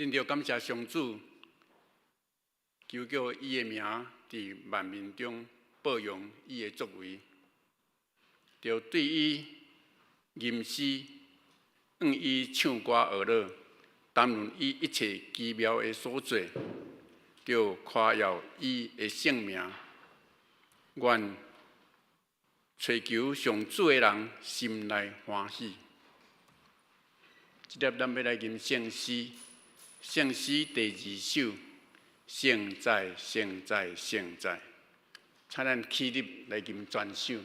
恁着感谢上主，求叫伊的名伫万民中保养伊的作为，着对伊吟诗，向伊唱歌学乐，谈论伊一切奇妙的所做，着夸耀伊的圣名。愿追求上主的人心内欢喜。即粒咱要来吟圣诗，圣诗第2首，圣在，圣在，圣在。请咱起立来吟全首。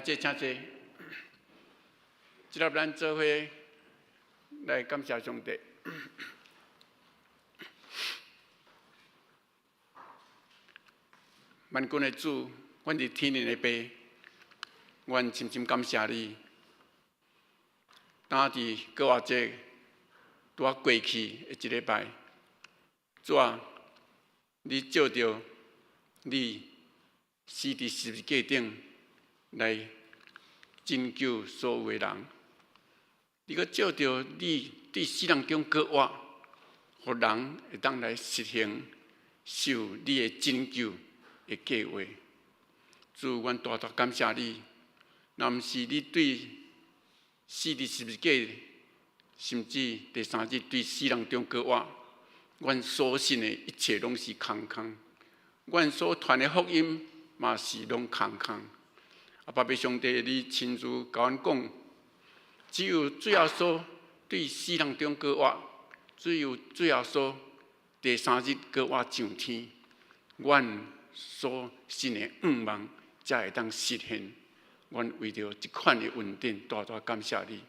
请坐。即粒咱做伙来感谢上帝。万军的主，阮伫天灵的爸，阮深深感谢你。当伫过活节拄啊过去的一礼拜，主啊，你照着你死伫十字架顶来拯救所有的人，你阁照着你对死人中搁活，互人会当来实行受你的拯救的计划。主，阮大大感谢你。若毋是你对死伫十字架，甚至第3日对死人中搁活，阮所信的一切拢是空空，阮所传的福音嘛是拢空空。爸爸上帝，你亲自甲阮讲，只有最后所对死人中搁活，只有最后所第3日搁活上天，阮所信的愿望才会当实现。阮为着这款的恩典，大大感谢你。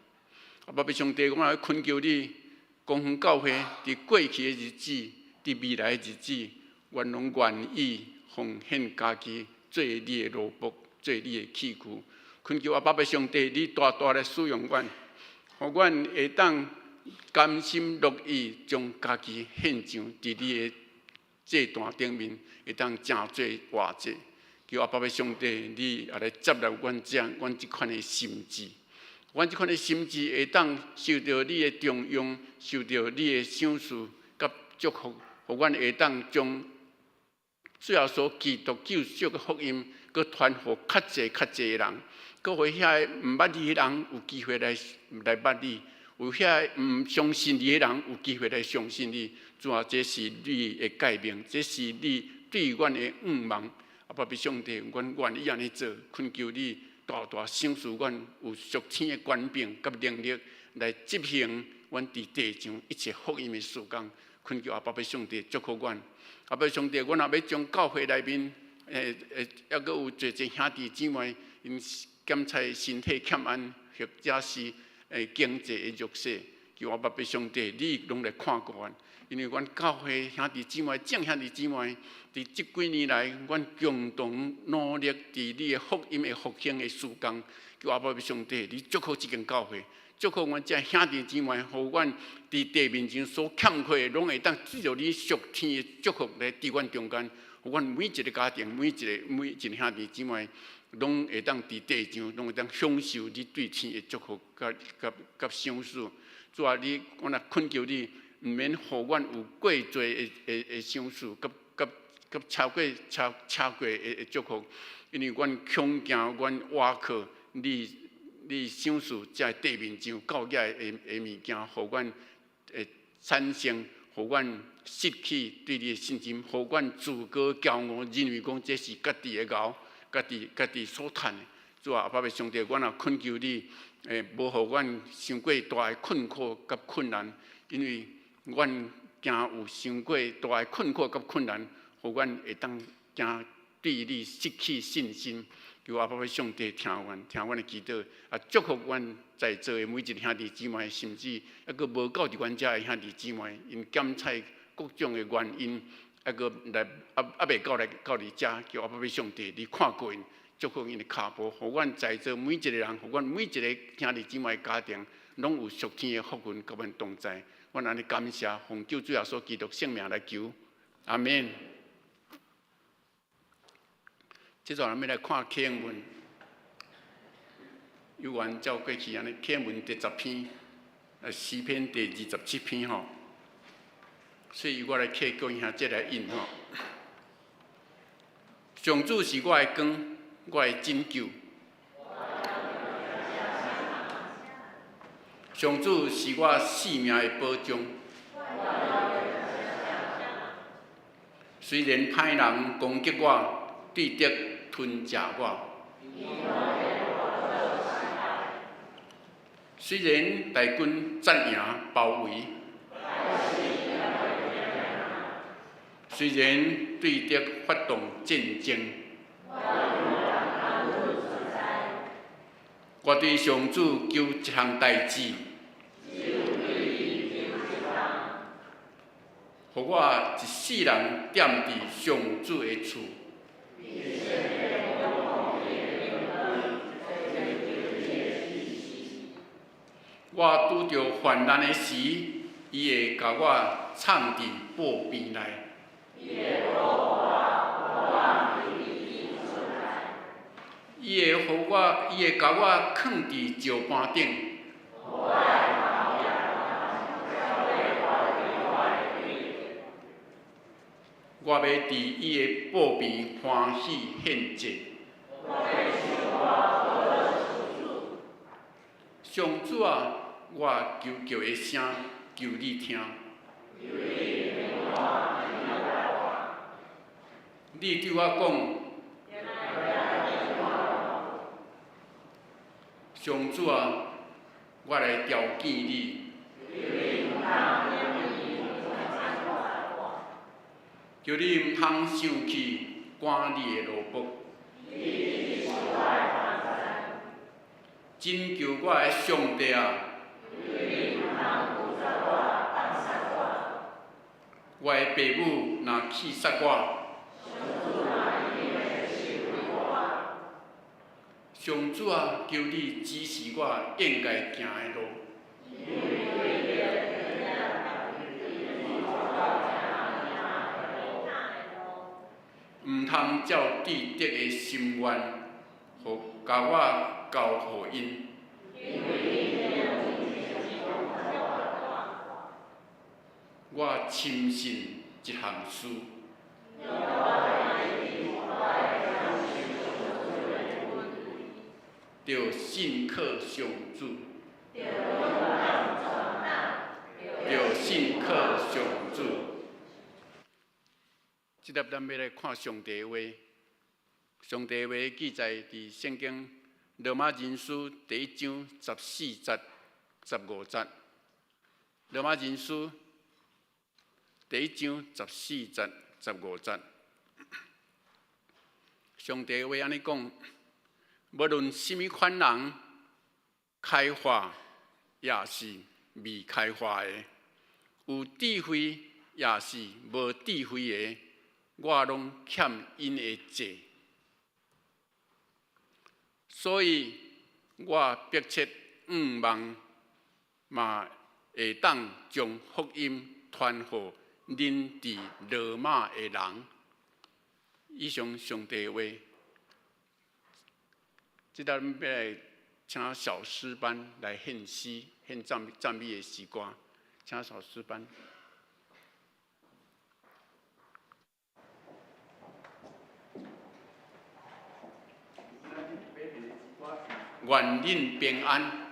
爸爸上帝，我来恳求你，公园教会伫过去的日子，伫未来的日子，阮拢愿意奉献家己，做你的奴仆，做你的器具。恳求爸爸上帝，你大大来使用阮，互阮会当甘心乐意将家己献上伫你的祭坛顶面，会当正做活祭。求爸爸上帝，你也来接纳阮这款的心志。阮这款的心志会当受到你的重用，受到你的赏赐甲祝福，互阮会当将最后所基督救赎的福音，佮传互较侪的人，佮互遐毋捌你的人有机会来捌你，有遐毋相信你的人有机会来相信你。主啊，这是你的诫命，这是你对阮的愿望。啊，爸比上帝，阮愿意安尼做，恳求你大大赏赐阮有属天的权柄甲能力来执行阮伫地上一切福音的事工。恳求阿爸比上帝祝福阮。阿爸上帝，阮也要将教会内面还阁有侪兄弟姊妹，因检查身体欠安，或者是经济的弱势，求阿爸比上帝，你拢来看顾阮。因为阮教会兄弟姊妹、正兄弟姊妹，伫这几年来，阮共同努力伫你的福音的复兴的事工，求阿爸比上帝，你祝福这间教会。祝福阮这兄弟姊妹，互阮伫地面上所欠缺的，拢会当藉着你属天的祝福来伫阮中间，互阮每一个家庭、每一个兄弟姊妹，拢会当伫地上，拢会当享受你对天的祝福甲赏赐。主啊，我若恳求你，毋免互阮有过多的赏赐，甲超过的祝福，因为阮恐惊，阮倚靠你赏赐在地面上教业的物件，互阮产生，互阮失去对你的信心，互阮自高骄傲，认为讲这是家己的熬，家己所趁的。主啊，阿爸的上帝，阮也恳求你，无互阮伤过大的困苦甲困难，因为阮惊有伤过大的困苦甲困难，互阮会当惊对你失去信心。求阿爸的上帝听阮的祈祷，啊，祝福阮在座的每一个兄弟姊妹，甚至还阁无到伫阮遮的兄弟姊妹，因检测各种的原因，还阁来未到你遮，求阿爸的上帝你看过因，祝福因的脚步，互阮在座每一个人，互阮每一个兄弟姊妹家庭，拢有属天的福分甲阮同在。阮安尼感谢，奉救主耶稣基督圣名来求，阿免。接着，咱要来看经文，有缘照过去安尼，经文第10篇，诗篇第27篇吼。所以我来客教一下，这来引吼。上主是我的光，我的拯救。上主是我性命的保障。虽然歹人攻击我，对敌吞食我。虽然大军占赢包围，虽然对敌发动战争，我对上主求一项代志，互我一世人踮伫上主的厝。我拄着患难的时，伊会甲我藏伫布边内。伊会甲我藏伫石板顶。我要伫伊的布边欢喜献祭。上主啊！我求叫的声，求你听。你对我讲，上主啊，我来调见你。叫你毋通想起赶你的路卜。拯救我的上帝啊！我的父母若气杀我，上主啊，求你指示我应该行的路。毋通照对敌的心愿，互甲我交互因。我深信一项事，着信靠上主，着信靠上主。即粒咱要来看上帝的话，上帝的话记载伫圣经罗马人书第1章14节、15节。罗马人书第1章14节、15节。上帝的话安尼讲：无论甚物款人开化，也是未开化的；有智慧，也是无智慧的。我拢欠因的债，所以我迫切望嘛会当将福音传予恁伫罗马的人。以上上帝的话，即咱要来请小诗班来献诗、献赞美的诗歌，请小诗班。愿恁平安。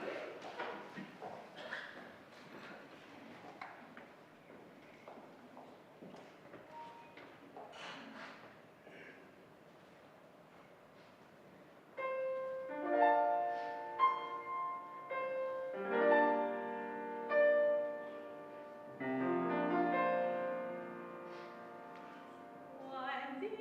我就连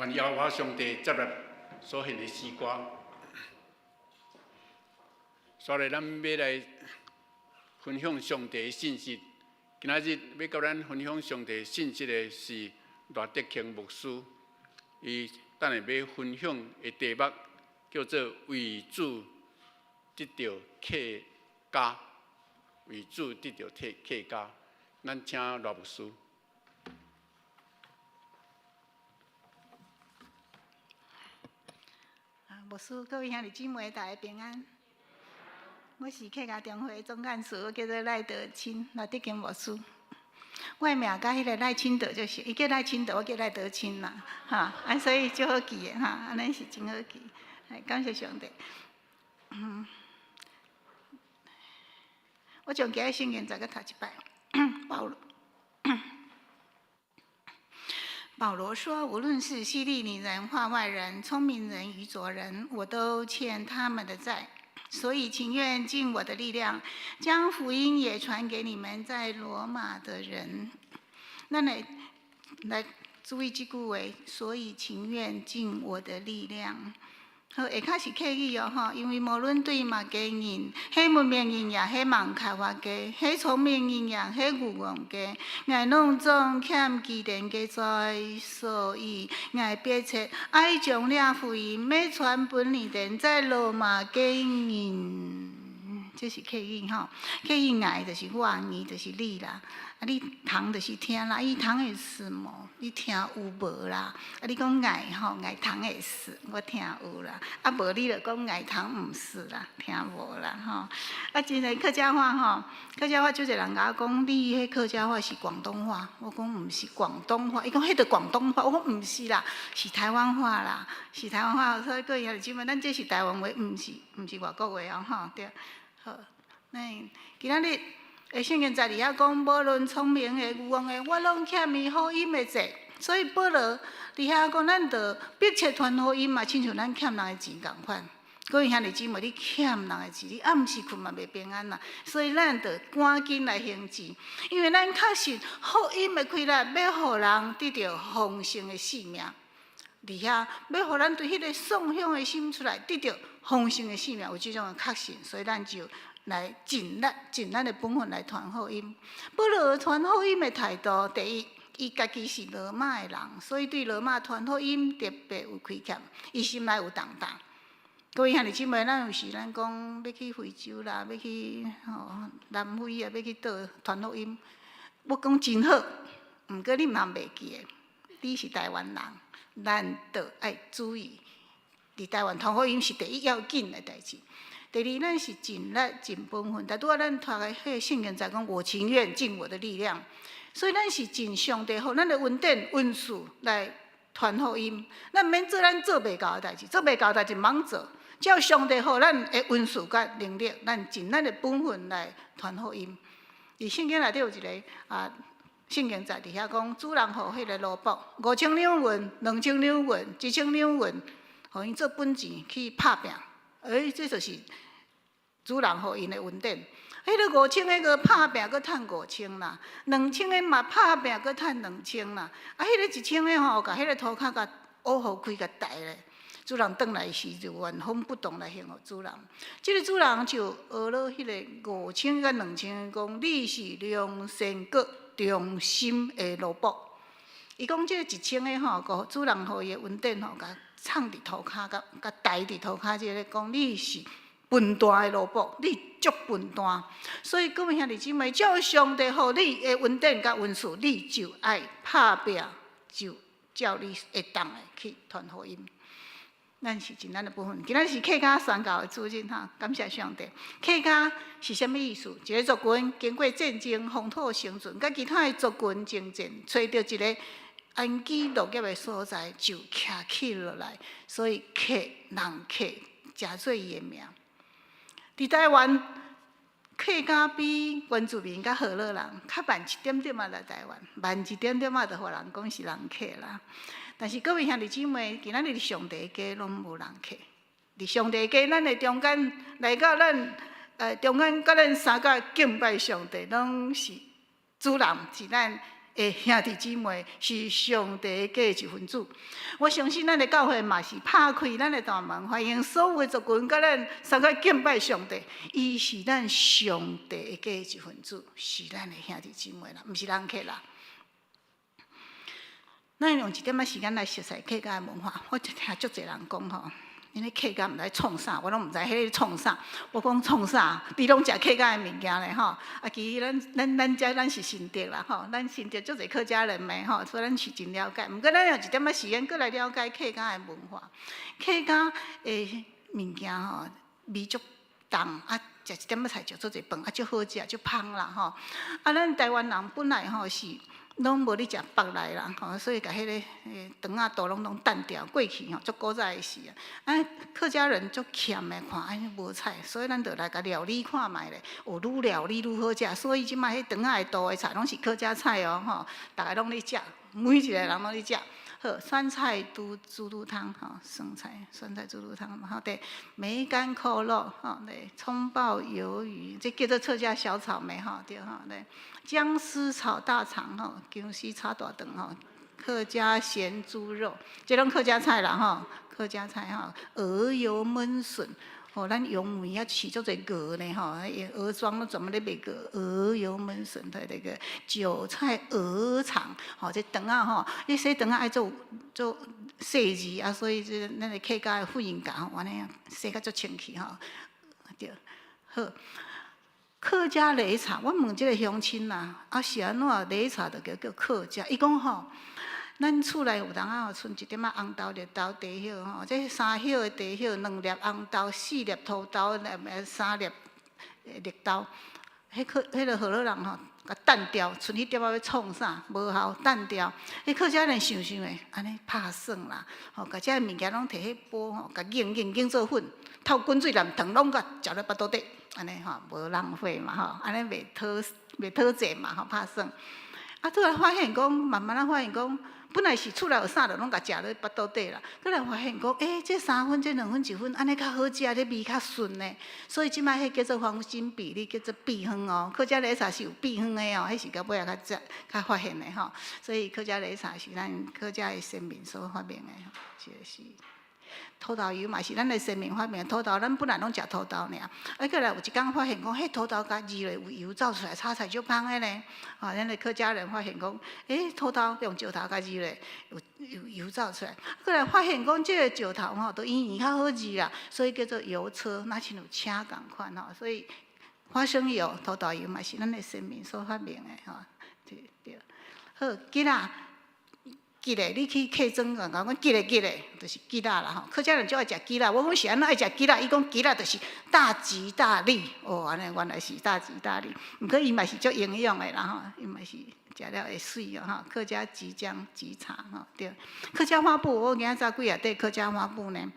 愿耶和华上帝接纳所献的诗歌。所以，咱要来分享上帝的信息。今仔日要甲咱分享上帝信息的是赖德庆牧师，伊等下要分享的题目叫做“为主得到客家”，为主得到客家。咱请赖牧师。牧师，各位兄弟姊妹，大家平安。我是客家中会总干事，我叫做赖德清，赖德庆牧师。我的名甲迄个赖清德就是，伊叫赖清德，我叫赖德清啦，所以就好记的安尼是真好记。感谢上帝。我从今日圣经再个读一摆，保罗说：“无论是希利尼人、化外人、聪明人、愚拙人，我都欠他们的债。所以情愿尽我的力量，将福音也传给你们在罗马的人。”咱来注意这句话，所以情愿尽我的力量。好，下骹是客语哦，因为无论对嘛家人，迄文明人也，迄盲开发家，迄聪明人也，迄愚妄家，我拢总欠其人家债，所以我迫切爱将了福音要传本你人在罗马家人。这是客语吼，客语爱就是我，你就是你啦。你通就是听啦，伊通会顺无？你听有无啦？你讲爱吼，爱通会顺，我听有啦。无你就讲爱通毋顺啦，听无啦吼。真个客家话吼，客家话就侪人甲我讲，你迄客家话是广东话。我讲毋是广东话，伊讲迄个广东话，我讲毋是啦，是台湾话啦，是台湾话。所以各位兄弟姊妹，咱这是台湾话，毋是外国话哦吼。对，好，今仔日。圣经在里遐讲，无论聪明的、愚妄的，我拢欠伊福音的债。所以保罗里遐讲，咱着迫切传福音嘛，亲像咱欠人的钱共款。各位兄弟姊妹，你欠人的钱，你暗时困嘛袂平安啦。所以咱着赶紧来行钱，因为咱确信福音的开来，要互人得到丰盛的性命。里遐要互咱对迄个送享的心出来，得到丰盛的性命，有即种的确信，所以咱就。来尽咱的本分来传福音。保罗传福音的态度，第一，伊家己是罗马的人，所以对罗马传福音特别有亏欠，伊心内有重担。各位兄弟姊妹，咱有时咱讲要去非洲啦，要去南非啊，要去倒传福音，我讲真好，毋过你嘛袂记的，你是台湾人，咱着爱注意，伫台湾传福音是第一要紧的代志。第二，咱是尽力尽本分。但拄仔咱读的迄个圣经在讲，我情愿尽我的力量。所以咱是尽上帝互咱的恩典、恩赐来传福音。咱免做咱做袂到的代志，做袂到的代志茫做。只要上帝互咱的恩赐甲能力，咱尽咱的本分来传福音。伫圣经内底有一个圣经在伫遐讲，主人互迄个罗卜5,000两银、2,000两银、1,000两银，互因做本钱去拍拼。这就是主人互因的恩典。迄个5,000个拍拼，搁趁5,000啦；2,000个嘛拍拼，搁趁2,000啦。迄个1,000个吼，甲迄个涂骹甲乌互开甲大咧。主人转来时就原封不动来献互主人。即个主人就学了迄个5,000甲2,000个讲，你是良善搁忠心的萝卜。伊讲即个1,000个吼，个主人互伊的恩典吼，甲藏伫涂骹，甲戴伫涂骹，即个讲你是笨蛋的萝卜，你足笨蛋。所以各位兄弟姊妹，照上帝互你的恩典甲恩赐，你就爱拍拼，就照你会当的去传福音。咱是尽咱的本分。今仔是客家宣教的主任哈，感谢上帝。客家是啥物意思？一个族群经过战争、风土生存，甲其他的族群征战，找到一个安居乐业的所在，就徛起落来。所以客人客真做伊的名。伫台湾，客家比原住民甲河洛人较慢一点点仔来台湾，慢一点点仔就互人讲是人客啦。但是各位兄弟姊妹，今仔日上帝家拢无人客。伫上帝家，咱的中间来到咱中间，甲咱三甲敬拜上帝，拢是主人，是咱的兄弟姊妹是上帝的一份子。我相信咱的教会嘛是拍开咱的大门，欢迎所有的族群甲咱三个敬拜上帝。伊是咱上帝的一份子，是咱的兄弟姊妹啦，毋是人客啦。咱用一点仔时间来熟悉客家的文化。我听足侪人讲吼。因咧客家毋知创啥，我拢毋知迄个创啥。我讲创啥，你拢食客家的物件咧吼。啊，其实咱遮咱是新竹啦吼，咱新竹足侪客家人诶吼，所以咱是真了解。毋过咱用一点仔时间，过来了解客家的文化。客家的物件吼，味足重，啊，食一点仔菜就做侪饭，啊，足好食，足芳啦吼。啊，咱台湾人本来吼是。拢无咧食北来啦，吼，所以甲迄个肠仔肚拢淡掉。过去吼，足古早的时啊，客家人足欠的，看安尼无菜，所以咱就来甲料理看卖咧。哦，愈料理愈好食，所以即摆迄肠仔的肚的菜拢是客家菜哦，吼，逐个拢咧食，每一个人拢咧食。好，酸菜猪肚汤，吼，酸菜猪肚汤嘛，吼，对，梅干扣肉，吼，对，葱爆鱿鱼，这叫做客家小炒梅，吼，对，吼，对，姜丝炒大肠，吼，姜丝炒大肠，吼，客家咸猪肉，这拢客家菜啦，吼，客家菜，吼，鹅油焖笋。哦，咱杨梅啊，起足侪鹅呢吼，鹅庄都专门咧卖鹅油焖笋，对那个韭菜鹅肠，吼，这肠仔吼，你洗肠仔爱做细字啊，所以这咱个客家的妇人家吼，安尼洗甲足清气吼，对，好。客家擂茶，我问即个乡亲啦，啊是安怎擂茶就叫客家？伊讲吼。咱厝内有当啊，剩一点仔红豆、绿豆、茶叶吼，这3叶的茶叶，2粒红豆，4粒土豆，3粒绿豆。迄个荷兰人吼，甲淡掉，剩迄点仔要创啥？无效淡掉。迄客家人想诶，安尼拍算啦，吼，甲遮物件拢摕迄煲吼，甲硬做粉，透滚水淋汤，拢甲食咧巴肚底，安尼吼，无浪费嘛吼，安尼袂讨债嘛吼，拍算。啊，拄来发现讲，慢慢啊发现讲。本来是厝内有啥就拢甲食咧巴肚底啦，过来发现讲，这3分、这2分、1分，安尼较好食，这味较顺呢。所以即摆迄叫做黄金比例，叫做秘方哦。客家擂茶是有秘方的哦，迄是到尾啊较发现的吼。所以客家擂茶是咱客家的先民所发明的吼，这是。土豆油嘛是咱的先民发明，土豆咱本来拢食土豆尔，啊，过来有一天发现讲，迄土豆甲热咧有油走出来，炒菜足香的呢。啊，咱的客家人发现讲，土豆用石头甲热咧有油走出来，过来发现讲，这个石头吼都圆较好热啦，所以叫做油车，那像有车共款吼，所以花生油、土豆油嘛是咱的先民所发明的吼，对。好，吉啦。鸡嘞，你去客庄讲鸡嘞，就是鸡啦啦吼。客家人就爱食鸡啦，我讲是安怎爱食鸡啦？伊讲鸡啦就是大吉大利哦，安尼原来是大吉大利。毋过伊嘛是足营养的啦吼，伊嘛是食了会水哦吼。客家吉姜吉茶吼，对。客家花布，我今仔早几啊块客家花布呢，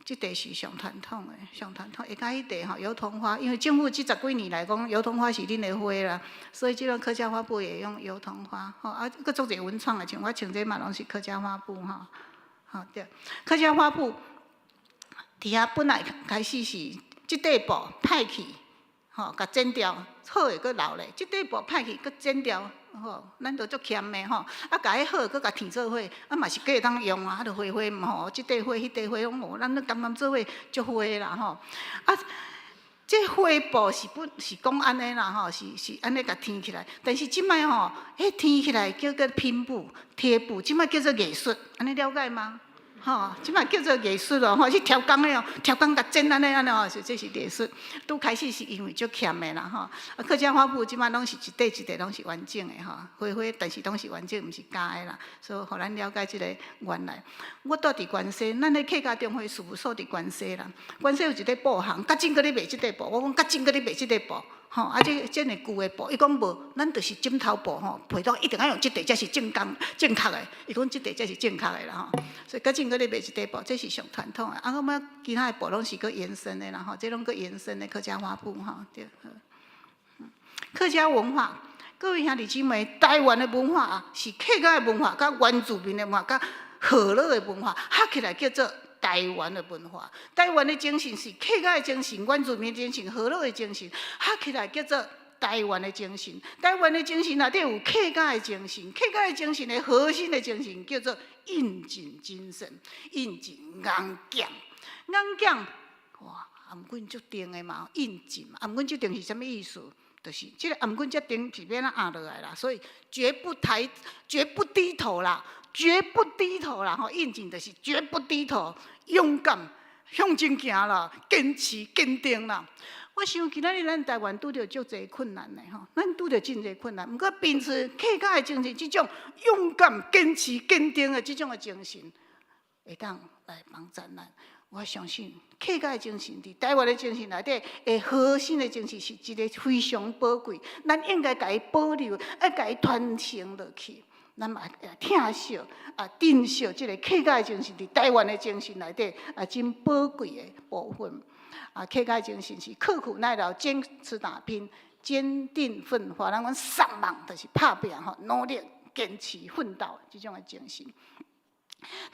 即地是上传统的，上传统。下加迄地吼油桐花，因为政府这10几年来讲，油桐花是恁的花啦，所以即种客家花布也用油桐花。吼啊，佫做者文创的，像我穿这嘛拢是客家花布吼。吼对，客家花布，伫遐本来开始是即块布歹去，吼，甲剪掉，好诶佫留咧。即块布歹去，佫剪掉。吼，咱都足欠的吼，啊，甲迄好，佫甲填做伙，啊嘛是计会当用啊，啊，就花嘛吼，即块花、迄块花，拢无，咱都甘甘做伙足花啦吼。啊，这花布是讲安尼啦吼，是安尼甲填起来，但是即摆吼，迄填起来叫做拼布、贴布，即摆叫做艺术，安尼了解吗？吼，即摆叫做艺术咯，吼，去挑工的哦，挑工甲剪安尼哦，这是艺术。拄开始是因为足欠的啦，吼。啊，客家花布即摆拢是一块一块拢是完整的吼，花，但是拢是完整，毋是假的啦。所以，互咱了解即个原来。我住伫关西，咱咧客家中会事务所伫关西啦。关西有一块布行，较真搁咧卖即块布，我讲较真搁咧卖即块布。吼，啊，这呢旧的布，伊讲无，咱就是枕头布吼，皮带一定要用即块才是正确的。伊讲即块才是正确的啦吼，所以较真搁咧卖即块布，这是上传统的。啊，我们其他的布拢是搁延伸的啦吼，这拢搁延伸的客家花布吼，对。客家文化，各位兄弟姊妹，台湾的文化啊，是客家的文化，甲原住民的文化，甲河洛的文化，合起来叫做台湾的文化。台湾的精神是客家的精神，原住民的精神，河洛的精神，合起来叫做台湾的精神。台湾的精神内底有客家的精神，客家的精神的核心的精神叫做应景精神，应景硬讲，硬讲哇，頷棍足定的嘛，应景嘛，頷棍足定是啥物意思？就是这个頷棍这定是免压落来啦，所以绝不低头啦，绝不低头啦！吼，应景就是绝不低头，勇敢向前行啦，坚持坚定啦。我想今仔日咱台湾拄着足侪困难的吼，咱拄着真侪困难，毋过秉持客家的精神，这种勇敢、坚持、坚定的这种的精神，会当来帮助咱。我相信客家的精神，伫台湾的精神内底，的核心的精神是一个非常宝贵，咱应该甲伊保留，要甲伊传承落去。咱嘛疼惜珍惜即个客家的精神，伫台湾的精神内底真宝贵的部分。客家的精神是刻苦耐劳、坚持打拼、坚定奋发，咱讲上网就是拍拼吼，努力坚持奋斗即种的精神。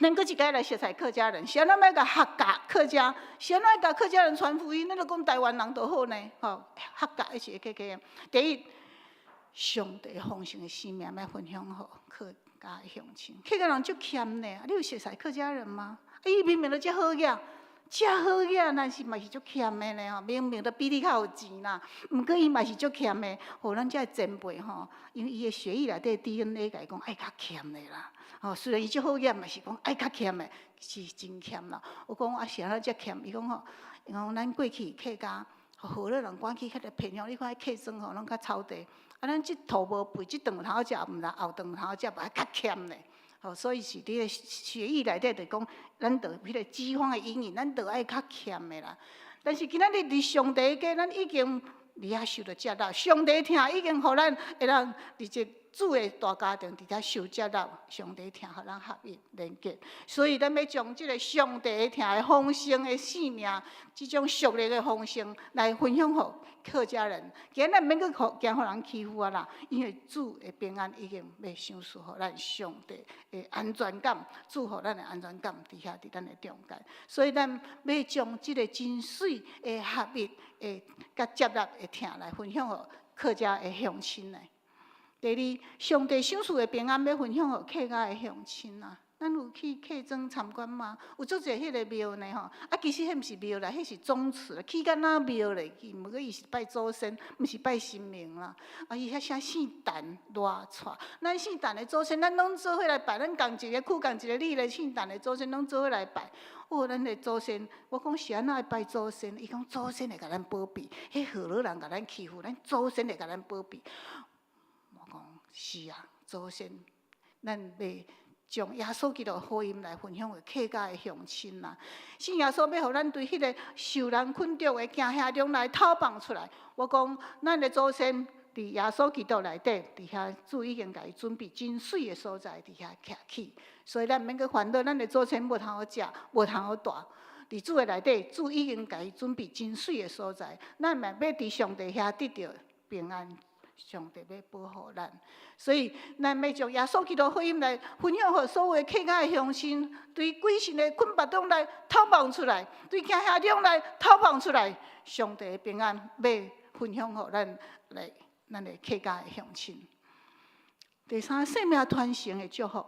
咱搁一摆来熟悉客家人，是安怎要甲客家客家，是安怎甲客家人传福音？咱就讲台湾人就好呢，吼，客家一起 KK。第一，上帝丰盛的生命要分享互客家的乡亲。客家人足欠呢，你有熟悉客家人吗？伊明明都遮好嘢，遮好嘢，但是嘛是足欠的呢吼。明明都比你较有钱啦，毋过伊嘛是足欠的。互咱遮前辈吼，因为伊的血液内底 DNA 甲伊讲爱较欠的啦。吼，虽然伊足好嘢，嘛是讲爱较欠的，是真欠啦。我讲是安怎遮欠？伊讲吼，伊讲咱过去客家，好多人赶去较个偏乡，你看客庄吼，拢较草地。咱即土无肥，即顿头食毋啦，后顿头食嘛较欠咧。吼，所以是伫个血液内底，就讲咱着迄个脂肪的阴影，咱着爱较欠的啦。但是今仔日伫上帝家，咱已经伫遐受着接纳，上帝听已经互咱会当伫这主的大家庭伫遐受接纳，上帝听互咱合一连结。所以咱要将即个上帝听的丰盛的生命，即种属灵的丰盛来分享互客家人。今日免去惊互人欺负啊啦，因为主的平安已经要赏赐互咱上帝的安全感，祝福咱的安全感伫遐伫咱的中间。所以咱要将即个真水的合一的甲接纳的听来分享互客家的乡亲来。第二，上帝赏赐的平安要分享互客家的乡亲啊。咱有去客庄参观吗？有足侪迄个庙呢吼，其实迄毋是庙啦，迄是宗祠，去敢若庙咧去，毋过伊是拜祖先，毋是拜神明啦。伊遐写圣诞热串，咱圣诞的祖先，咱拢做伙来拜，咱共一个区共一个里咧，圣诞的祖先拢做伙来拜。咱的祖先，我讲是安怎拜祖先？伊讲祖先会甲咱保庇，迄好多人甲咱欺负，咱祖先会甲咱保庇。我讲是啊，祖先，咱要将耶稣基督福音来分享给客家的乡亲啦。圣耶稣要互咱对迄个受人困着的惊吓中来讨放出来。我讲，咱的祖先伫耶稣基督内底，伫遐主已经甲伊准备真水的所在，伫遐徛起。所以咱免去烦恼，咱的祖先无通好食，无通好住。伫主的内底，主已经甲伊准备真水的所在，咱嘛要伫上帝遐得到平安。上帝要保护咱，所以咱要将耶稣基督福音来分享给所有的客家的乡亲，对鬼神的困惑中来讨放出来，对惊吓中来讨放出来，上帝的平安要分享给咱的客家的乡亲。第三，生命传承的祝福。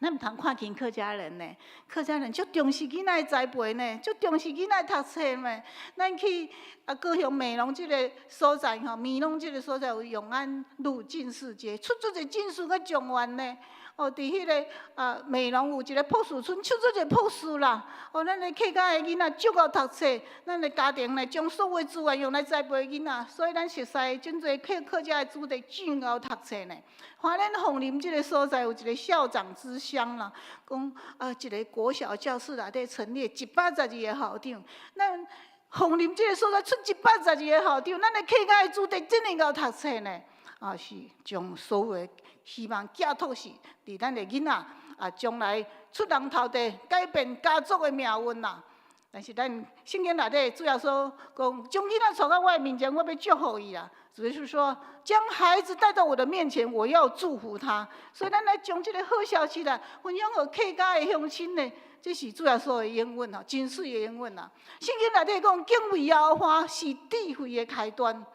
咱毋通看轻客家人呢，客家人足重视囡仔的栽培呢，足重视囡仔读册呢。咱去高雄美浓即个所在吼，美浓即个所在有永安路进士街，出足侪进士甲状元呢。伫迄个美浓有一个朴树村，出足侪朴树啦。咱的客家的囡仔足够读册，咱的家庭呢将所有资源用来栽培囡仔，所以咱熟悉真侪客家的子弟真够读册呢。华咱凤林即个所在有一个校长之乡啦，讲一个国小教室内底陈列112个校长，咱凤林即个所在出112个校长，咱的客家的子弟真能够读册呢。是将所有的希望寄托是伫咱的囡仔将来出人头地，改变家族的命运啦。但是咱圣经内底主要说讲，将囡仔带到我的面前，我要祝福伊啦。就是说，将孩子带到我的面前，我要祝福他。所以咱来将这个好消息啦，分享给客家的乡亲呢。这是主要说的英文真水的英文啦。圣经内底讲，敬畏耶和华是智慧的开端。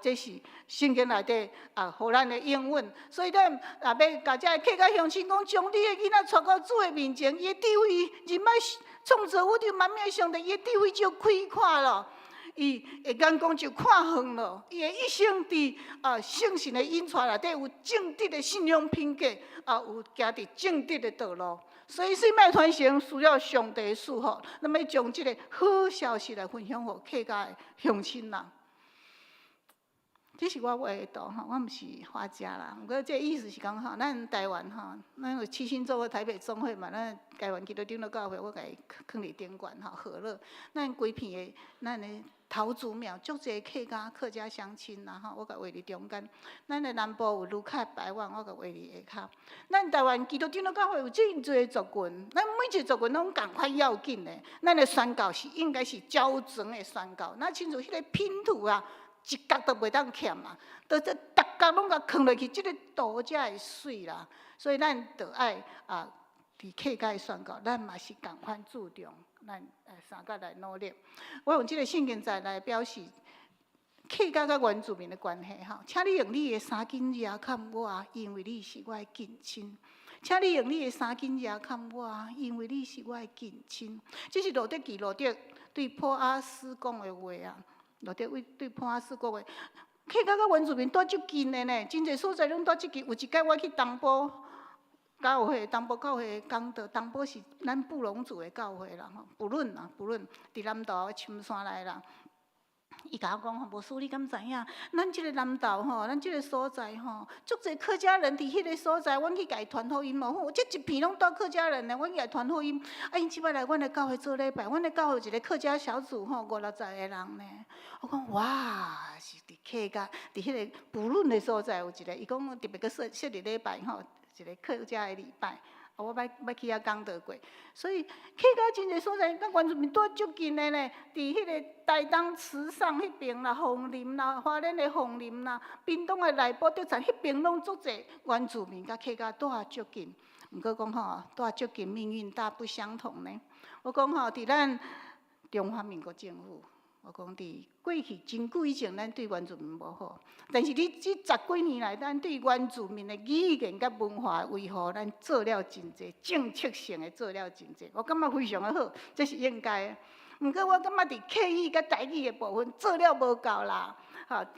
这是圣经内底互咱的应允。所以咱要甲遮客家乡亲讲，将你的囡仔带到主的面前，伊的智慧，人摆创造宇宙万物的上帝，伊的智慧就开阔了。伊的眼光就看远了，伊的一生伫圣神的引带内底有正直的信仰品格，有行伫正直的道路。所以生命传承需要上帝的赐福，那么将这个好消息来分享给客家的乡亲人。这是我画的图哈，我毋是画家啦。不过这意思是讲吼，咱台湾吼，咱有七星做台北总会嘛，咱台湾基督长老教会，我甲伊放伫顶悬吼，和乐。咱规片的咱的桃竹苗，足侪客家乡亲啦吼，我甲画伫中间。咱的南部有卢卡百万，我甲画伫下骹。咱台湾基督长老教会有真侪族群，咱每一个族群拢共款要紧的。咱的宣告是应该是较全的宣告，那亲像迄个拼图啊。一角都袂当欠啊，都这逐角拢甲放落去，即个图才会水啦。所以咱着爱伫客家宣告，咱嘛是共款注重，咱三角来努力。我用即个圣经在来表示客家甲原住民的关系吼，请你用你的三根牙砍我，因为你是我的近亲。请你用你的三根牙砍我，因为你是我的近亲。这是路德记路德对波阿斯讲的话啊。路德对波阿斯讲的，客家甲原住民住足近的呢，真侪所在拢住即近。有一届我去东部教会，东部教会讲道，东部是咱布农族的教会啦吼，不论伫南投深山内啦。伊甲我讲吼，无师你敢知影？咱即个南投吼，咱即个所在吼，足侪客家人伫迄个所在，阮去甲伊传福音无好，即一片拢住客家人呢，阮去甲伊传福音。因即摆来阮的教会做礼拜，阮的教会有一个客家小组吼，50-60个人呢。我讲哇，是伫客家，伫迄个不论的所在有一个，伊讲特别个设立礼拜吼，一个客家的礼拜。我捌去遐讲道过，所以客家真侪所在，甲原住民住足近的呢。伫迄个台东池上迄边啦、凤林啦、花莲的凤林啦、屏东的内埔德产迄边拢足侪原住民甲客家住足近。毋过讲吼，住足近命运大不相同呢。我讲吼，伫咱中华民国政府。我讲伫过去真久以前，咱对原住民无好，但是你这10几年来，咱对原住民的语言甲文化维护，咱做了真侪，政策性的做了真侪，我感觉非常的好，这是应该的。毋过我感觉伫客语甲台语的部分做了无够啦，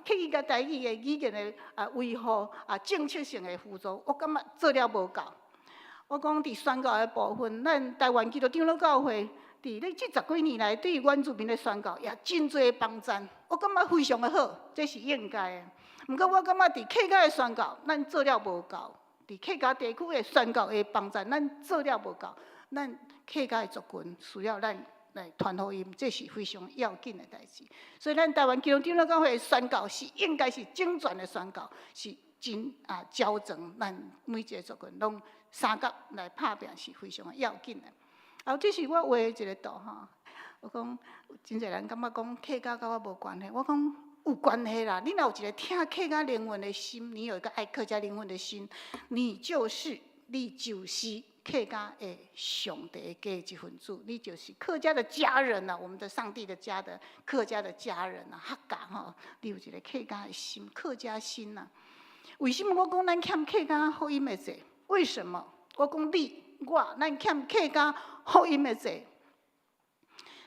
客语甲台语的语言的维护政策性的辅助，我感觉做了无够。我讲伫宣告的部分，咱台湾基督长老教会。伫咧这10几年来，对原住民的宣告也真侪帮赞，我感觉非常的好，这是应该的。毋过我感觉伫客家的宣告，咱做了无够；伫客家地区的宣告的帮赞，咱做了无够。咱客家的族群需要咱来传福音，这是非常要紧的代志。所以，咱台湾基督长老教会的宣告是应该是整全的宣告，是真矫正咱每一个族群拢三角来拍拼，是非常的要紧的。这是我画的一个图吼。我讲真侪人感觉讲客家甲我无关系，我讲有关系啦。你若有一个听客家灵魂的心，你有一个爱客家灵魂的心，你就是客家的上帝的一份子，你就是客家的家人啊，我们的上帝的家的客家的家人啊，客家吼，你有一个客家的心，客家心啊。为什么我讲咱欠客家福音的济？为什么？我讲咱欠客家福音的济。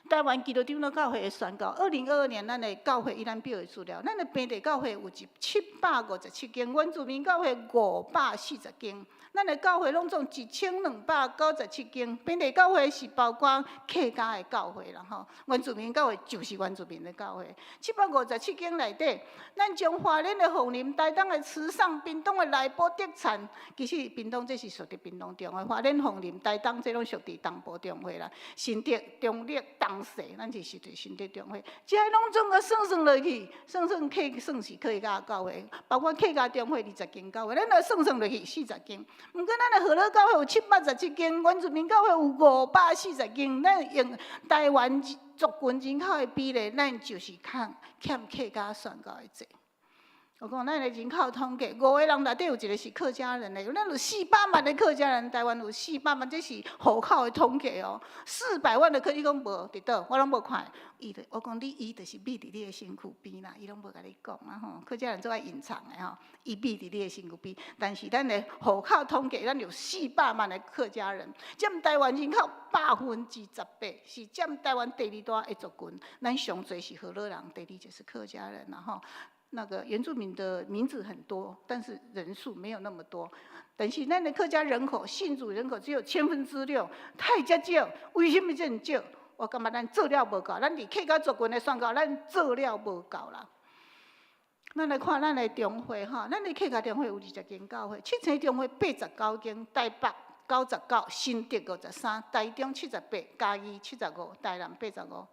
台湾基督长老教会的宣告，2022年咱的教会依咱表的资料，咱的本地教会有757间，原住民教会540间，咱的教会拢总1297间。本地教会是包括客家的教会啦吼，原住民教会就是原住民的教会。757间内底，咱将花莲的凤林、台东的池上、屏东的内埔德产，其实屏东这是属于屏东中会，花莲、凤林、台东这拢属于东部中会啦，新德、中立、东势，咱就是对新德中会，这拢总个算落去，算是客家教会，包括客家中会20间教会，咱若算落去40间。毋过咱的和乐教会有717间，原住民教会有540间，咱用台湾族群人口的比例，咱就是欠客家宣告的济。我讲咱的人口统计，5个人内底有一个是客家人嘞，咱有400万的客家人，台湾有400万，这是户口的统计哦。400万的客，你讲无伫倒，我拢无看。我讲伊就是秘伫你的身躯边啦，伊拢无甲你讲啊吼。客家人做爱隐藏的吼，伊秘伫你的身躯边。但是咱的户口统计，咱有400万的客家人，占台湾人口18%，是占台湾第2大的族群。咱上侪是河洛人，第2就是客家人啦吼。那个原住民的名字很多，但是人数没有那么多。但是咱的客家人口、信主人口只有6%，太少。为什么这么少？我感觉咱做了无够，咱伫客家族群的宣告，咱做了无够啦。咱来看咱的中会哈，咱的客家中会有20间教会，7城中会89间，台北99，新竹53，台中78，嘉义75，台南85。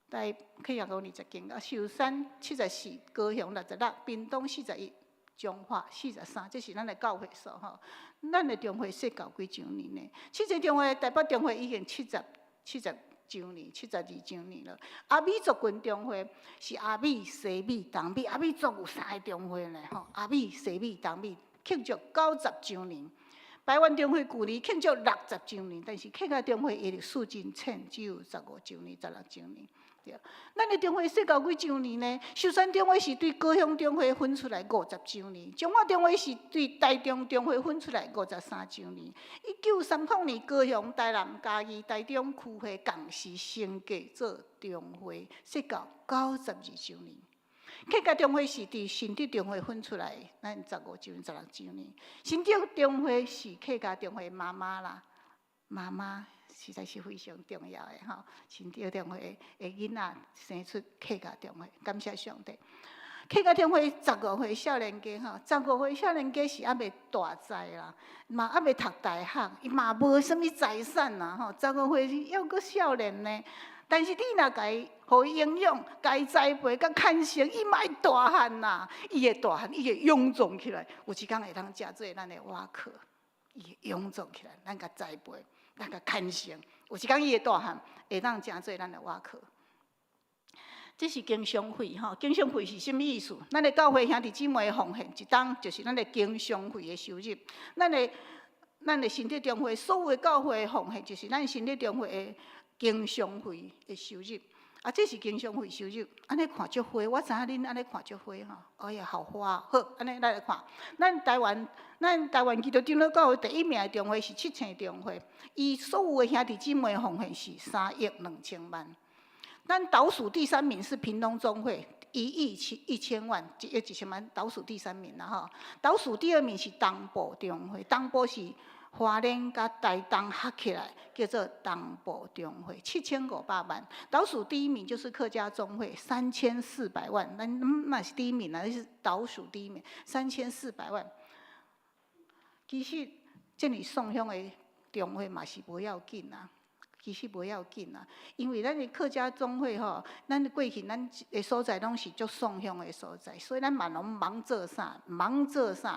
在客家讲20间，寿山74，高雄66，屏东41，彰化43，这是咱的教会数吼。咱的中会设教几周年呢？7个中会，台北中会已经70周年、72周年了。阿美族群中会是阿美、西美、东美，阿美族有3个中会呢吼。阿美、西美、东美庆祝90周年。台湾中会去年庆祝60周年，但是客家中会的历史真浅，只有15周年、16周年。咱的中会设到几周年呢？寿山中会是对高雄中会分出来50周年，彰化中会是对台中中会分出来53周年。1930年，高雄、台南、嘉义、台中区会同时升格做中会，设到92周年。客家中会是对新竹中会分出来，咱15周年、16周年。新竹中会是客家中会妈妈啦，妈妈。实在是非常重要的吼，新竹中会的囡仔生出客家中会，感谢上帝。客家中会15岁少年家吼，15岁少年家是还未大财啦，嘛还未读大学，伊嘛无啥物财产啦吼，15岁还阁少年呢。但是你若甲伊，互伊营养，甲伊栽培，甲牵成，伊嘛会大汉啦。伊会大汉，伊会臃肿起来，有一天会通食做咱的瓦壳，伊会臃肿起来，咱甲栽培。咱甲牵成，有一天伊会大汉，会当诚做咱的瓦壳。这是经商会吼，经商会是什么意思？咱的教会兄弟姊妹的奉献，一档就是咱的经商会的收入。咱的新竹中会所有的教会的奉献，就是咱新竹中会的经商会的收入。啊，这是经商会收入，安尼看足花，我知影恁安尼看足花吼。哎呀，好花好，安尼咱来看，咱台湾基督长老教会第1名的中会是7城中会，伊所有的兄弟姊妹奉献是3亿2千万。咱倒数第3名是屏东中会，1亿1千万，1亿1千万，倒数第3名啦吼。倒数第2名是东部中会，东部是花莲甲台东合起来叫做东部中会，7500万。倒数第1名就是客家中会，3400万。咱嘛是第1名啦，那是倒数第1名，3400万。其实这么送乡的中会嘛是无要紧啦，其实无要紧啦，因为咱的客家中会吼，咱过去咱的所在拢是足送乡的所在，所以咱嘛拢忙做啥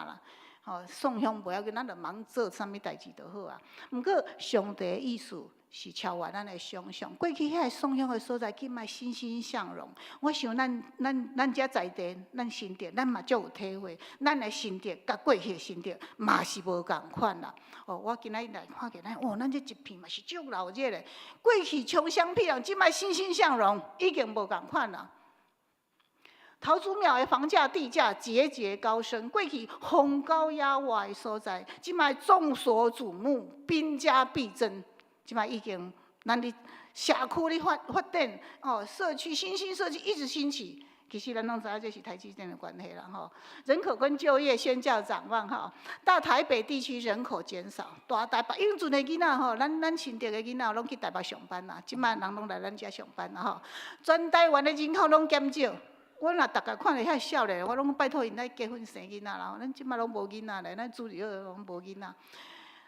啦。吼，送乡不要紧，咱就忙做啥物代志就好啊。毋过上帝的意思是超越咱的想象。过去遐送乡的所在，今卖欣欣向荣。我想咱遮在地，咱新竹，咱嘛足有体会。咱的新竹甲过去的新竹嘛是无共款啦。哦，我今仔日来看见咱，咱这一片嘛是足热热的。过去穷乡僻壤，今卖欣欣向荣，已经无共款啦。桃竹苗的房价、地价节节高升，过去风高野外的所在，即卖众所瞩目，兵家必争。即卖已经，咱的社区的发展，社区新兴社区一直兴起。其实咱拢知影这是台积电的关系啦吼。人口跟就业宣教展望吼，大台北地区人口减少，大台北永存的囡仔吼，咱新竹的囡仔拢去台北上班啦，即卖人拢来咱遮上班啦吼。全台湾的人口拢减少。我若逐个看着遐少年，我拢拜托因来结婚生囡仔啦。咱即摆拢无囡仔咧，咱主流拢无囡仔。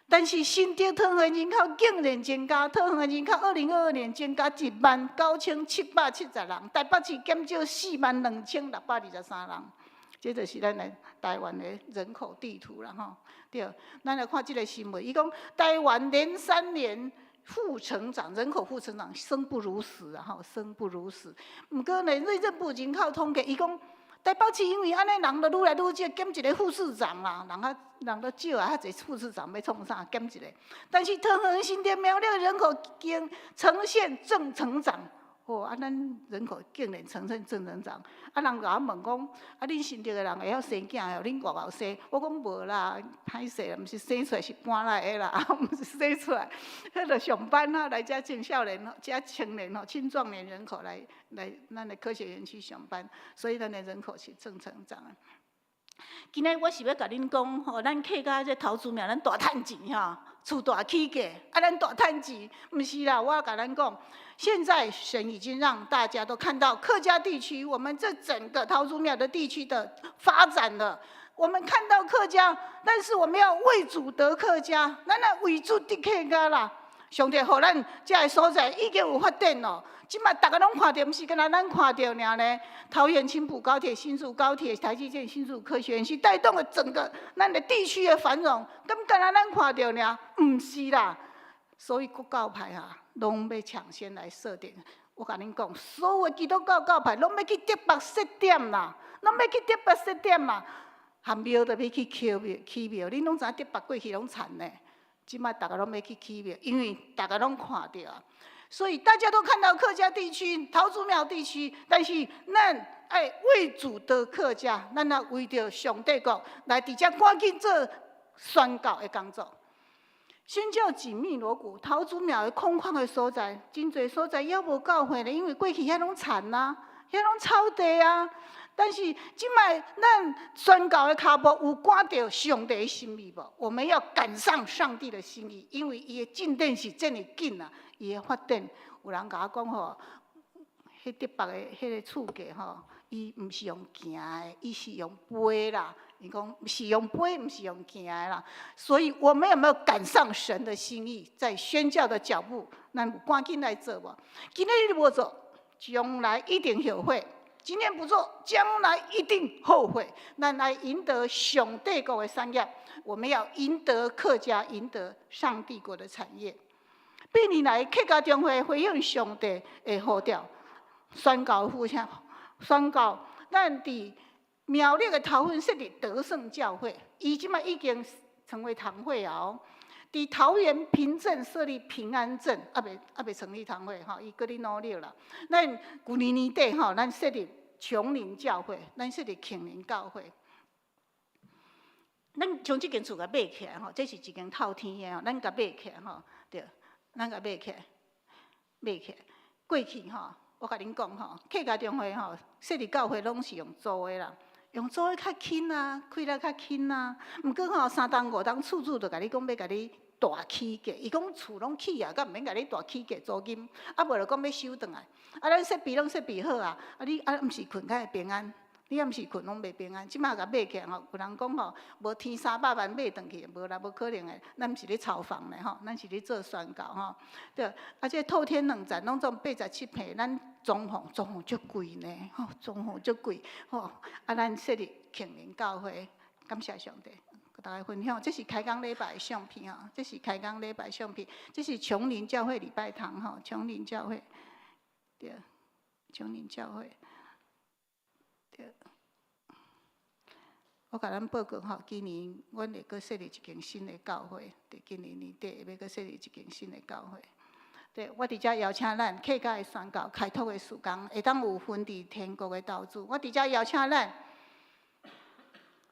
但是新竹桃园人口竟然增加，桃园人口2022年增加19770人，台北市减少42623人。这就是咱的台湾的人口地图啦吼。对，咱来看这个新闻，伊讲台湾连3年负成长，人口负成长，生不如死啊！生不如死。不过呢，内政部人口统计，伊讲台北市因为安尼人就愈来愈少，减一个副市长啦，人都少啊，遐侪副市长要创啥？减一个。但是桃园新店苗栗人口经呈现正成长。啊，咱人口竟然呈现正成长。啊，人甲我问讲，啊，恁新竹的人会晓生囝哦？恁外口生？我讲无啦，歹势啦，毋是生出来是搬来的啦，毋是生出来。迄个上班啊，来遮青少年、遮青年吼、青壮年人口来咱的科学园区上班，所以咱的人口是正成长的。今日我是要甲恁讲吼，咱客家这桃竹苗，咱大趁钱吼，厝大起价，啊，咱大趁钱，毋是啦，我要甲咱讲。现在神已经让大家都看到客家地区，我们这整个桃竹苗的地区的发展了。我们看到客家，但是我们要为主得客家，咱来为主得客家啦。上帝予咱这个所在已经有发展咯。即摆大家拢看到，毋是干那咱看到尔呢？桃园青埔高铁、新竹高铁、台积电新竹科学园区带动了整个咱的地区的繁荣，咁干那咱看到尔？毋是啦。所以国教派啊，拢要抢先来设定。我甲恁讲，所有的基督教教派拢要去台北设点啦，拢要去台北设点啦。含庙都要去起庙，恁拢知影台北过去拢惨呢。即摆大家拢要去起庙，因为大家拢看到啊。所以大家都看到客家地区、桃竹苗地区，但是咱爱为主得客家，咱要为着上帝国来伫遮赶紧做宣告的工作。宣教紧密锣鼓，桃竹苗的空旷的所在，真侪所在也无教会咧，因为过去遐拢田啊，遐拢草地啊。但是即摆咱宣告的脚步有赶到上帝的心意无？我们要赶上上帝的心意，因为伊的进展是真诶紧啊，伊的发展。有人甲我讲吼，迄台北的迄个厝价吼，伊毋是用行的，伊是用飞啦。伊讲是用飞，毋是用行的啦。所以我们有没有赶上神的心意，在宣教的脚步？咱有赶紧来做无？今日你无做，将来一定后悔。今天不做，将来一定后悔。咱来赢得上帝国的产业，我们要赢得客家，赢得上帝国的产业。八年来，客家中会回应上帝的呼召，宣告呼声，宣告咱伫苗栗的桃园设立德胜教会，伊即摆已经成为堂会啊。伫桃园平镇设立平安镇，未成立堂会吼，伊搁咧努力啦。咱旧年年底吼，咱设立琼林教会，咱设立庆林教会。咱将即间厝甲买起来吼，这是一间透天的吼，咱甲买起来吼，对，咱甲买起来，买起来。过去吼，我甲恁讲吼，客家中会吼设立教会拢是用租的啦。用租的较轻啊，开得较轻啊。毋过吼，3栋5栋厝主就甲你讲要甲你大起价，伊讲厝拢起啊，甲毋免甲你大起价租金，啊无就讲要收转来。啊，咱设备拢设备好啊，啊你啊毋是困较会平安，你啊毋是困拢袂平安。即摆甲买起来吼，有人讲吼，无天300万买转去，无啦，无可能诶。咱毋是咧炒房咧吼，咱是咧做宣告吼。对，啊这透天2层拢总87平，咱装潢足贵呢，吼，装潢足贵，吼，啊咱设立庆林教会，感谢上帝。大家分享，这是开工礼拜的相片吼，这是开工礼拜相片，这是琼林教会礼拜堂吼，琼林教会，对，琼林教会，对。我甲咱报告吼，今年阮会阁设立一间新的教会，伫今年年底会阁设立一间新的教会。对，我伫遮邀请咱客家的宣告开拓的时间，会当有分伫天国的投资。我伫遮邀请咱。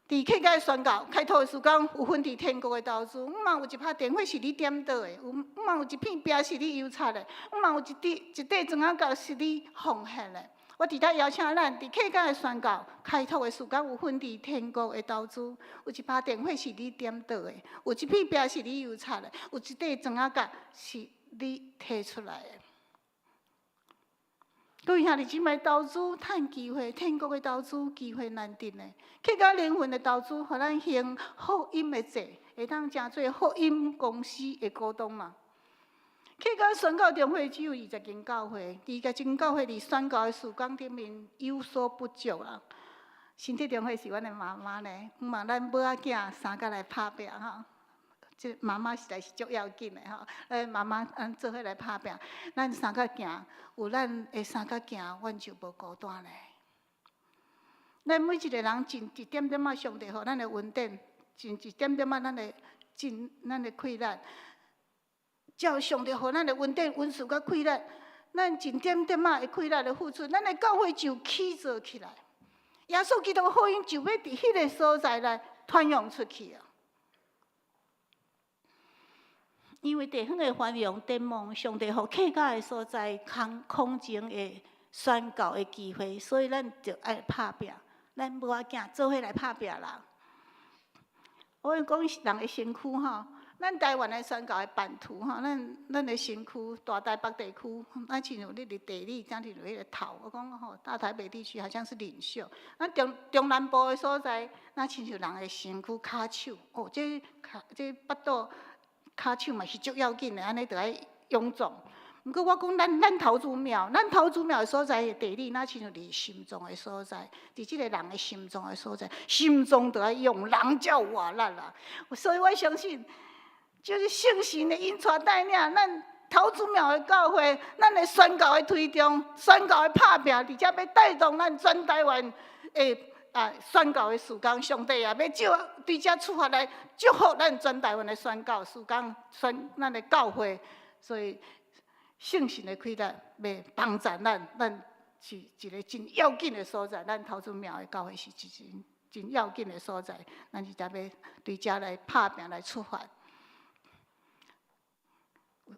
伫客家宣告开拓的时间，有分伫天国的投资。毋茫有一拍电火是你点倒的，毋茫有一片饼是你油擦的，毋茫有一块庄仔角是你奉献的。我伫遮邀请咱伫客家的宣告开拓的时间，有分伫天国的投资。有一拍电火是你点倒的，有一片饼是你油擦的，有一块庄仔角是你摕出来的。各位兄弟姊妹，投资趁机会，天国的投资机会难得呢。客家灵魂的投资，互咱行福音的济，会当成做福音公司的股东嘛。客家宣告中会只有20间教会，20间教会伫宣告的时间顶面有所不足啦。身体中会是阮的妈妈呢，毋茫咱母仔囝3个来拍拼哈。这妈妈实在是足要紧的吼，妈妈做伙来拍拼，咱3个行，有咱的3个行，阮就无孤单咧。咱每一个人尽一点点仔，上帝予咱的恩典，尽一点点仔，咱的快乐。照上帝予咱的恩典、恩赐甲快乐，咱一点点仔的快乐的付出，咱的教会就起造起来。耶稣基督福音就要伫迄个所在来传扬出去啊！因为地方的繁荣展望，上帝予客家的所在空前的宣告的机会，所以咱就爱拍拼，咱无要紧，做伙来拍拼啦。我讲人的身躯吼。咱台湾的宣告的版图吼，咱的身躯大台北地区，咱亲像你伫地理，怎亲像迄个头。我讲吼，大台北地区好像是领袖。咱中南部的所在，咱亲像人的身躯骹手。哦，这腹肚骹手嘛是足要紧的，安尼着爱臃肿。毋过我讲咱头祖庙的所在的地理，那亲像伫心脏的所在，伫即个人的心脏的所在，心脏着爱用，人才有活力啦。所以我相信。就是圣神的引带带领，咱头祖庙的教会，咱的宣告的推动，宣告的拍拼，而且要带动咱全台湾的宣告的事工，上帝也要对这出发来祝福咱全台湾的宣告事工，咱的教会，所以圣神的开展要帮助咱是一个真要紧的所在，咱头祖庙的教会是一真要紧的所在，咱就要对这来拍拼来出发。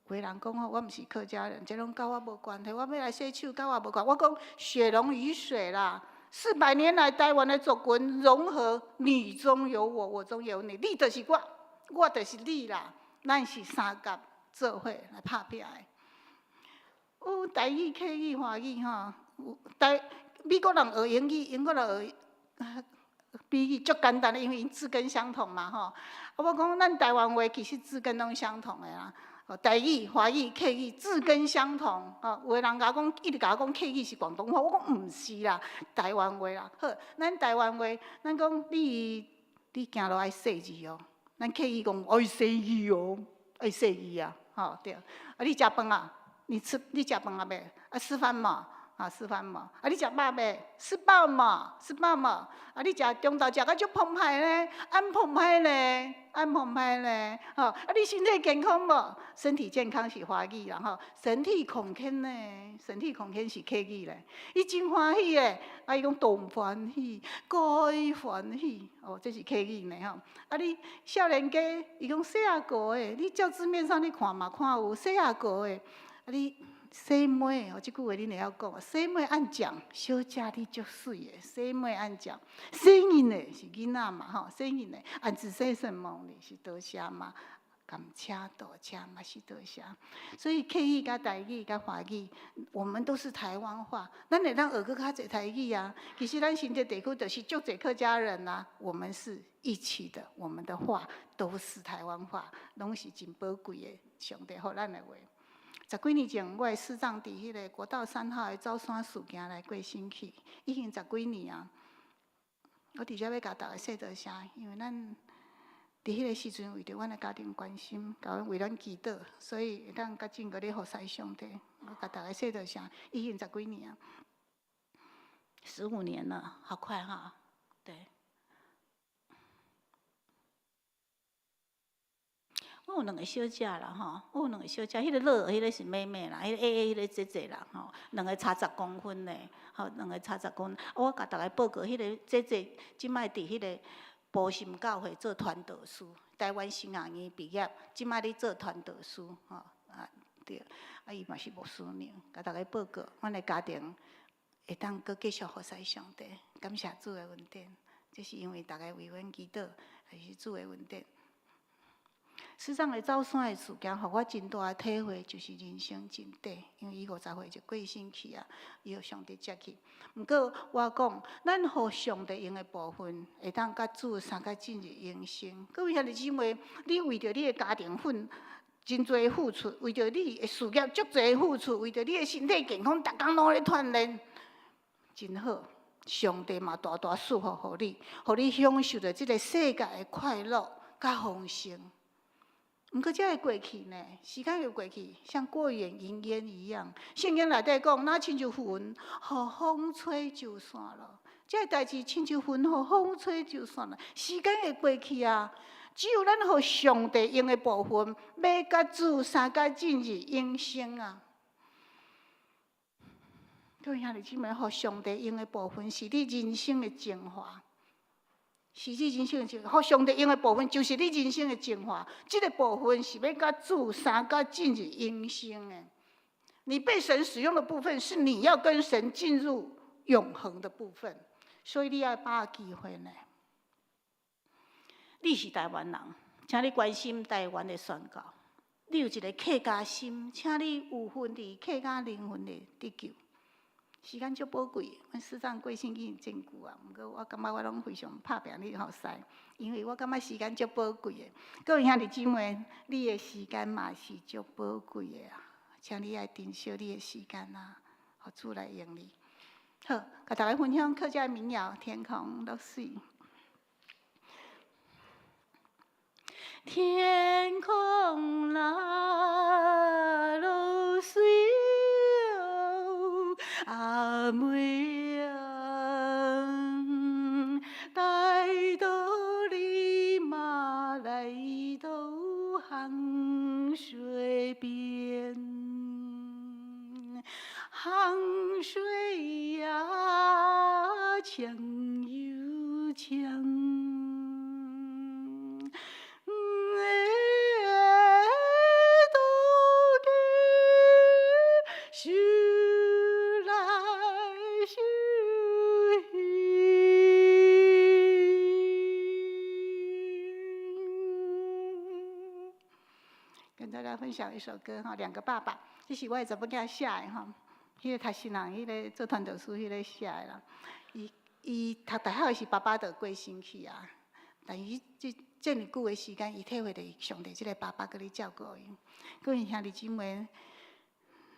有人讲吼，我毋是客家人，这拢甲我无关系。我要来洗手，甲我无关。我讲血浓于水啦。400年来，台湾的族群融合，你中有我，我中有你，你就是我，我就是你啦。咱是三甲做伙来拍拼的。有台语、客语、华语吼，美国人学英语，英国人学美语足简单的，因为因字根相同嘛吼。我讲咱台湾话其实字根拢相同的啦。台语、华语、客语字根相同，有的人甲我讲，一直甲我讲客语是广东话，我讲毋是啦，台湾话啦。好，咱台湾话，咱讲你行路爱细字哦，咱客语讲爱细字哦，爱细字啊，吼对。你食饭啊？你食饭啊未？吃饭嘛？吃饭嘛？你食饱未？吃饱嘛？吃饱嘛？你食中昼食甲足澎湃呢？安澎湃呢？安澎湃呢？你身体健康无？身体健康是华语啦吼，身体康健呢？身体康健是客语咧。伊真欢喜诶，伊讲动欢喜，该欢喜，这是客语呢吼。你少年家，伊讲细仔哥诶，你照字面上你看嘛，看有细仔哥诶，你。洗妹，这句话恁会晓讲。洗妹按讲，小姐你足水的。洗妹按讲，洗人的是囡仔嘛吼，洗人的按仔细什么呢？是多谢嘛，感谢多谢嘛是多谢。所以客语、甲台语、甲华语，我们都是台湾话。咱会当学个较侪台语啊。其实咱新竹地区就是足侪客家人啊，我们是一起的，我们的话都是台湾话，拢是真宝贵的，上帝予咱的话。10几年前，我的师长伫迄个国道3号的走山事件来过身去，已经10几年啊。我伫遮要甲大家说多谢，因为咱伫迄个时阵为着阮的家庭关心，甲阮为咱祈祷，所以会当甲真个咧服侍上帝。我甲大家说多谢，已经10几年啊，15年了，好快哈，对。我有2个小姐啦吼，我有2个小姐，迄个乐，迄个是妹妹啦，迄个 AA，迄个姐姐啦吼，2个差10公分嘞，吼，2个差10公分。我甲大家报告，迄个姐姐即摆伫迄个埔心教会做传道师，台湾新学院毕业，即摆咧做传道师，吼对，伊嘛是牧师娘，甲大家报告，阮的家庭会当阁继续服侍上帝，感谢主的恩典，这是因为大家为阮祈祷，还是主的恩典。师长的走山的事件，互我真大的体会，就是人生真短，因为伊50岁就过身去啊，伊互上帝接去。毋过我讲，咱互上帝用的部分，会当甲主相甲进入永生。各位兄弟姊妹，你为着你的家庭真侪付出，为着你的事业足侪付出，为着你的身体健康，逐工拢咧锻炼，真好。上帝嘛大大祝福互你，互你享受着即个世界的快乐甲丰盛。毋过，这会过去呢？时间会过去，像过眼云烟一样。圣经内底讲，那亲像云，互风吹就散了。这代志亲像风雨风吹就算了，时间会过去啊。只有咱互上帝用的部分，要甲主三甲进入永生啊。各位兄弟姊妹，互上帝用的部分是你人生的精华，是你人生的精华。互上帝用的部分就是你人生的精华。这个部分是要甲主三甲进入永生的。你被神使用的部分，是你要跟神进入永恒的部分。所以你要把握机会呢。你是台湾人，请你关心台湾的宣教。你有一个客家心，请你有份伫客家灵魂的得救。时间足宝贵，阮师长过身已经真久啊，毋过我感觉我拢非常拍拼你好使，因为我感觉时间足宝贵的。各位兄弟姊妹，你的时间嘛是足宝贵的啊，请你爱珍惜你的时间啊，互主来用你。好，甲大家分享客家民谣《天空落水》。天空落水哦，阿妹啊，带到你嘛来到杭水边，杭水呀强又强。跟大家分享一首歌哈，两个爸爸，这是我的查某囝写的哈。迄个读新人，迄个做传道书，迄个写的啦。伊读大学是爸爸就过身去啊，但伊这么久的时间，伊体会到上帝这个爸爸搁咧照顾伊。各位兄弟姊妹，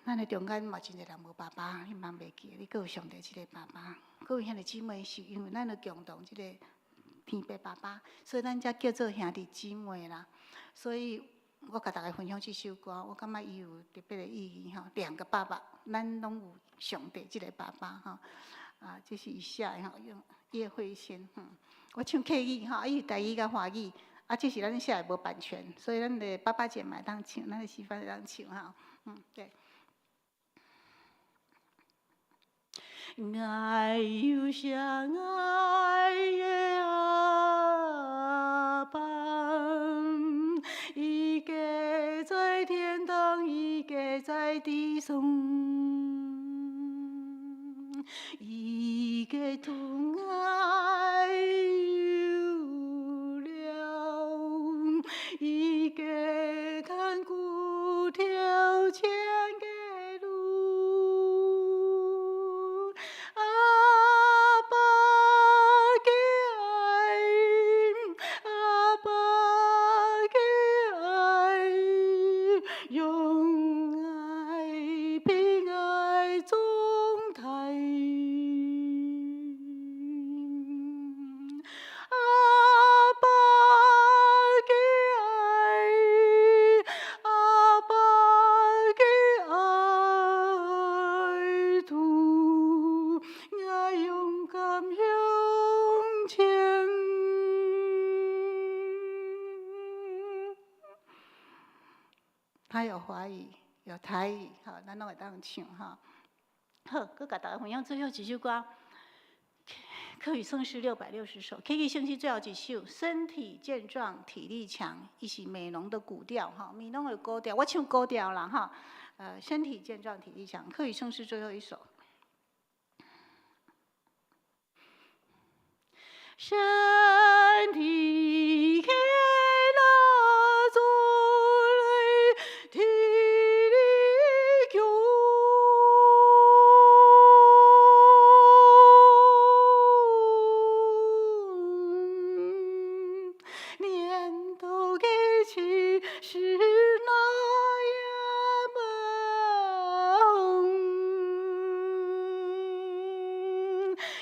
咱的中间嘛真侪人无爸爸，你茫袂记，你搁有上帝这个爸爸。各位兄弟姊妹，是因为咱的共同这个天父爸爸，所以咱才叫做兄弟姊妹啦。所以我甲大家分享这首歌，我感觉伊有特别的意义哈。两个爸爸，咱拢有上帝这个爸爸哈。啊，这是伊写的哈，用叶慧仙。我唱客语哈，伊台语甲华语，啊，这是咱写的无版权，所以咱的爸爸姐妹当唱，咱的媳妇当唱哈。对。爱有相爱的阿爸，伊家在天堂，伊家在地上，伊家疼爱有了，伊家看顾条前的路。他有华语，有台语，好，咱拢会当唱哈。好，佮大家分享最后几首歌，客语颂诗660首，客语圣诗最后一首，身体健壮，体力强，伊是美浓的古调哈，美浓的高调，我唱高调啦哈。身体健壮，体力强，客语颂诗最后一首。身体健体力强，年头给起是那样猛，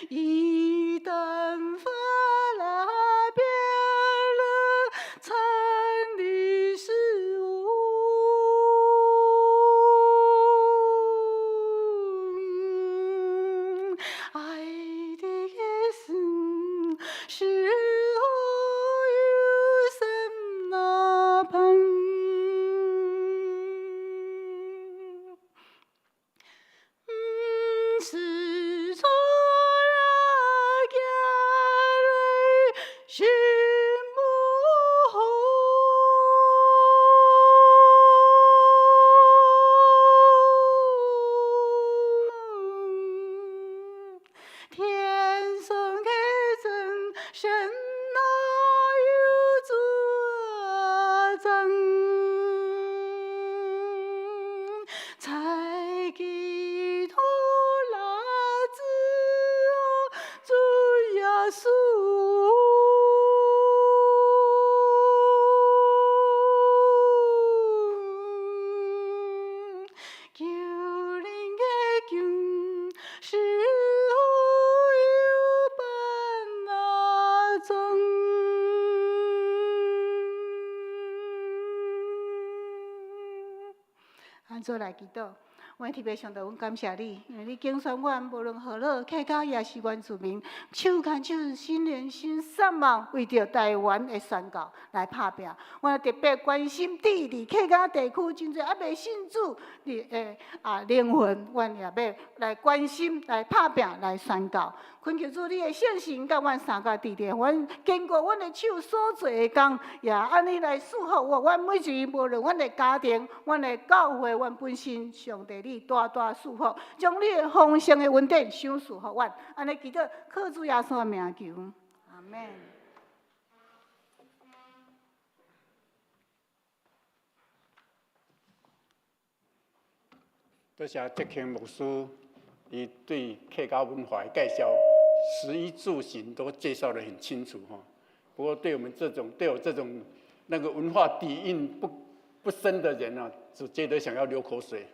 一旦发了变了做来祈祷。阮特别上帝，阮感谢你，因为你拣选阮，无论何落客家也是原住民，手牵手，心连心，散望为着台湾的宣告来拍拼。我特别关心地理客家地区真侪还未信主的灵魂，阮也要来关心、来拍拼、来宣告。恳求主你的圣神，甲阮三个弟弟，阮经过阮的手所做的工，也安尼来祝福我。阮每一个无论阮的家庭、阮的教会、阮本身，上帝你大大祝福，将你的丰盛的恩典赏赐予阮。安尼祈祷，靠主耶稣的名求，阿门。多谢哲庆牧师，伊对客家文化的介绍，食衣住行都介绍得很清楚哈。不过对我这种那个文化底蕴不深的人啊，只觉得想要流口水。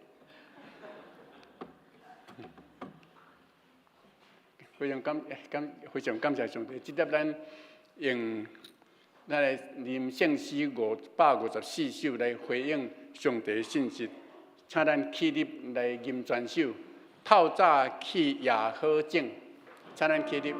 非常感谢上帝，这点咱用咱来念圣诗554首来回应上帝的信息。请咱起立来吟全首，透早起夜好整。请咱起立。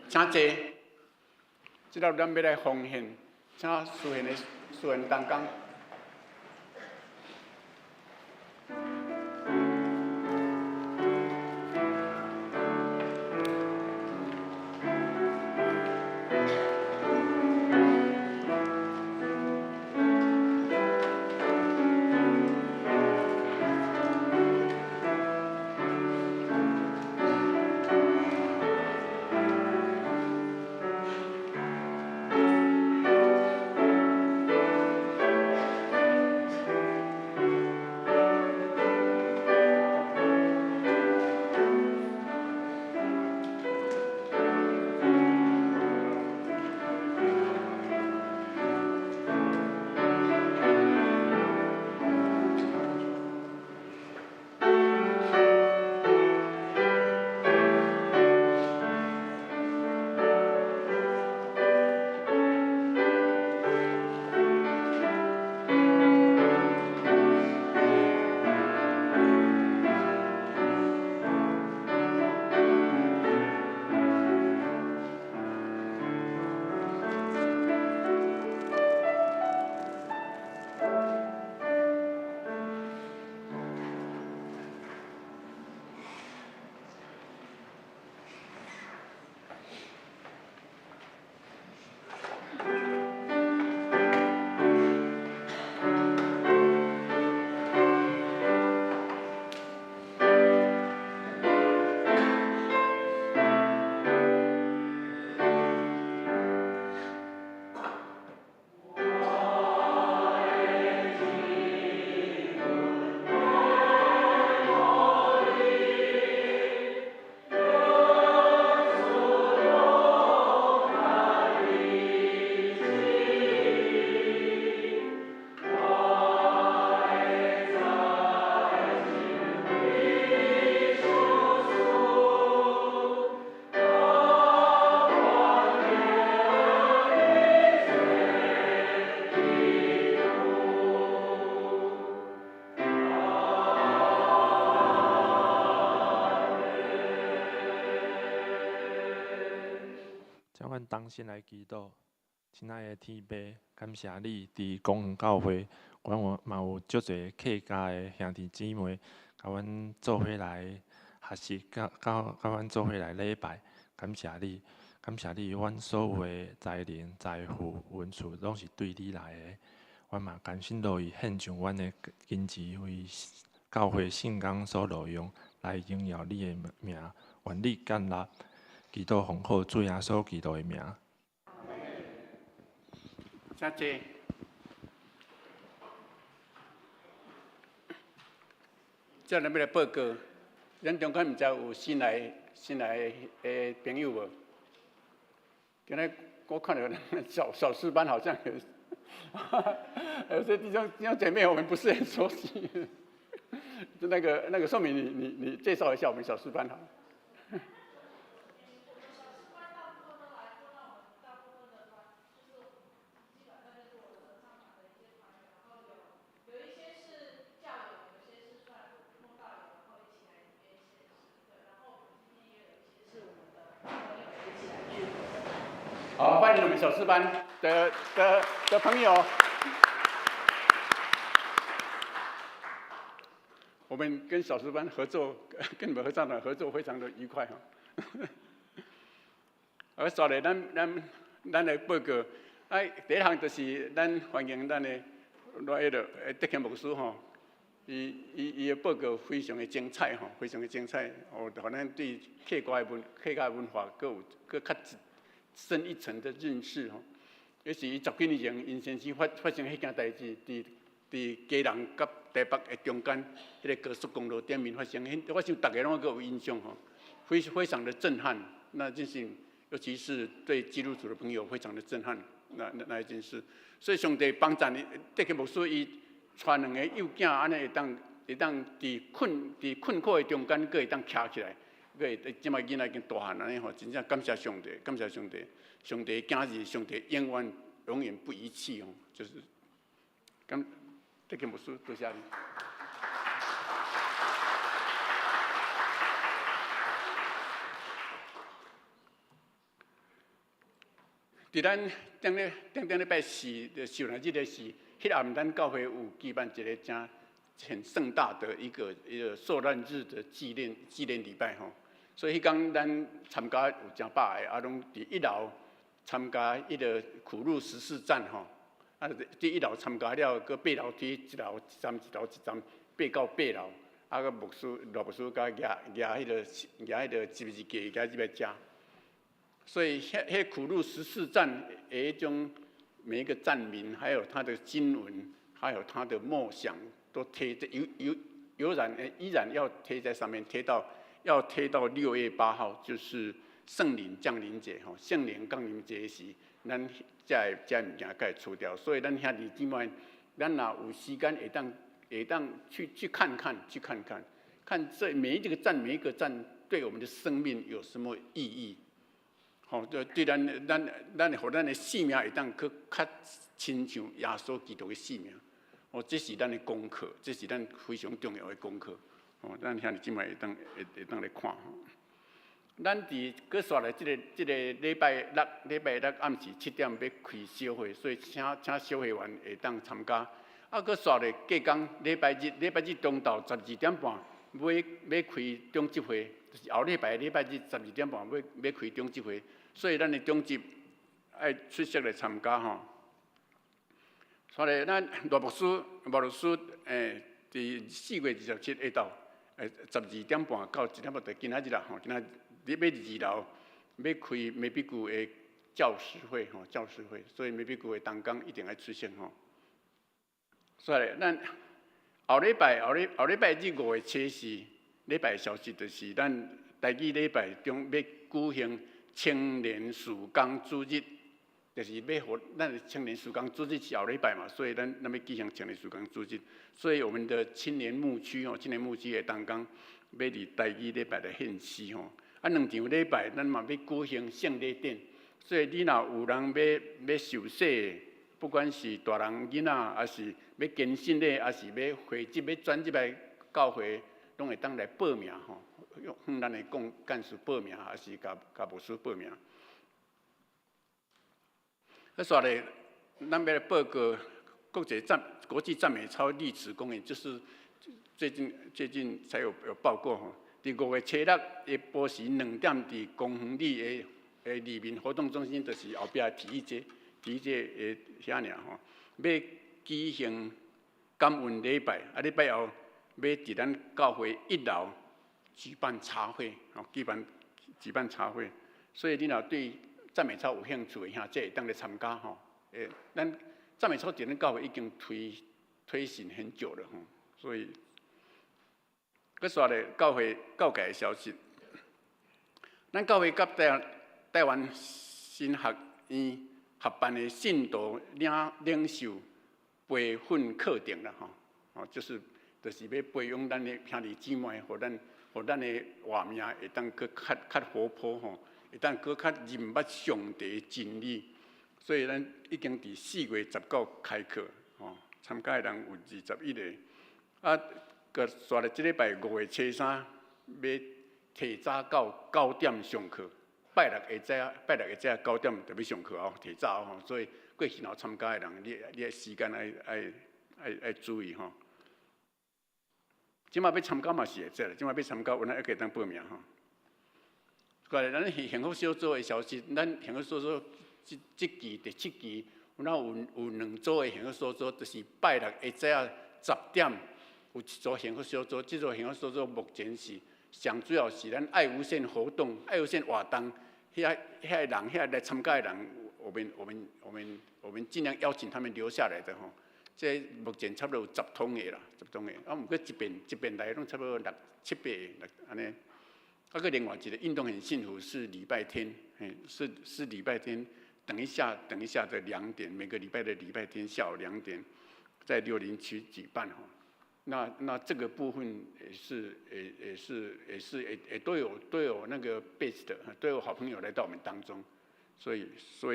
请坐，即个咱要来奉献，请书献同工。咱同心来祈祷。亲爱的天父，感谢你伫公园教会，阮嘛有足侪客家的兄弟姊妹，甲阮做伙来学习，甲阮做伙来礼拜。感谢你，感谢你，阮所有的财能、财富、运处，拢是对你来的。阮嘛甘心乐意献上阮的金钱，为教会圣工所挪用，来荣耀你的名。愿你建立，祈祷奉靠主耶稣基督的名。谢谢。接下来要来报告，咱中间毋知有新来的朋友无？今日我看到小师班好像有些弟兄姐妹我们不是很熟悉。那个宋敏，你介绍一下我们小师班好。好，欢迎我们小师班的朋友。我们跟小师班合作，跟你们合唱团合作非常的愉快哈。而稍后咱来报告，第一项就是咱欢迎咱的德勤牧师吼，伊的报告非常的精彩吼，非常的精彩，互咱对客家文化更较深一层的认识吼。那是伊10几年前，因先生发生迄件代志，伫基隆甲台北的中间，迄个高速公路顶面发生，我想大家拢有印象吼，非常的震撼。那真是，尤其是对基督徒的朋友，非常的震撼。那一件事，所以上帝帮助你，德勤牧师伊带2个幼囝，安尼会当伫困苦的中间，佫会当徛起来。即摆囡仔已经大汉安尼吼，真正感谢上帝，感谢上帝，上帝的囝儿，上帝永远不遗弃哦，就是德勤牧师，多谢你。伫咱顶礼拜4的受难日的是，迄暗咱教会有举办一个很盛大的一个受难日的纪念礼拜吼。所以迄天咱参加有真百个，拢伫1楼参加迄个苦路14站吼，伫1楼参加了，搁8楼梯1楼1站1楼1站爬到8楼，个牧师甲举迄个十字架举入来遮。所以迄苦路14站的迄种每一个站名，还有他的经文，还有他的梦想，都贴在依然要贴在上面，要贴到6月8号，就是圣灵降临节吼，圣灵降临节时，咱遮物件该除掉。所以咱兄弟姊妹，咱若有时间会当去看看，看这每一个站对我们的生命有什么意义。吼，对咱互咱的性命会当去较亲像耶稣基督的性命。哦，这是咱的功课，这是咱非常重要的功课。哦，咱兄弟姊妹会当来看吼。咱伫搁刷来这个礼拜六暗时7点要开小会，所以请小会员会当参加。搁刷来隔工礼拜日中昼12点半要开中集会，就是后礼拜日12点半要开中集会，所以咱的中集爱出席来参加吼。所以咱罗牧师伫4月27日到12点半到1点半，就今仔日啦吼，今仔日要2楼要开美比谷的教师会吼，所以美比谷的同工一定要出现吼。所以咱后礼拜日5月7日礼拜消息，就是咱台语礼拜中要举行青年曙光主日。就是要互咱的青年曙光主日是后礼拜嘛，所以咱要举行青年曙光主日。所以我们的青年牧区的同工要伫台语礼拜来献诗吼。2场礼拜咱嘛要举行圣礼典，所以你若有人要受洗，不管是大人囡仔，还是要更新的，还是要会籍要转入来教会，拢会当来报名吼，向咱的干事报名，还是甲牧师报名。说咧，咱要来报告国际赞美操历史公园，就是最近才有报过吼。伫5月初6的晡时2点，伫公园里的里面活动中心，就是后壁体育街的遐尔吼，要举行感恩礼拜，礼拜后要伫咱教会1楼举办茶会，举办茶会。所以你若对赞美操有兴趣的兄弟，会当来参加吼。咱赞美操伫咱教会已经推行很久了吼，所以。佮说咧，教界的消息，咱教会甲台湾新学院合办的信徒领袖培训课程啦吼，就是要培养咱的兄弟姊妹，互咱的活命会当佮较活泼吼，会当佮较认捌上帝的真理。所以咱已经伫4月19开课，吼，参加的人有21个，啊。佮说咧，即礼拜5月初3要提早到9点上课，拜六下早9点就要上课哦，提早吼，所以过去若参加的人，你的时间爱注意吼。即马要参加嘛是会使，即马要参加，阮还可以当报名吼。过来，咱幸福小组的消息，咱幸福小组即期第7期，有2组的幸福小组，就是拜六下早10点。有一组幸福小组，这组幸福小组目前是上主要是咱爱无限活动、爱无限活动，遐来参加的人，我们尽量邀请他们留下来的吼。这目前差不多有10通的啦，10通的。啊，不过一遍来拢差不多6、7、8个安尼。啊，个另外一个运动很幸福是礼拜天，是礼拜天。等一下的2点，每个礼拜的礼拜天下午2点，在60区举办吼。那这个部分也都有那个 base 的，都有好朋友来到我们当中，所以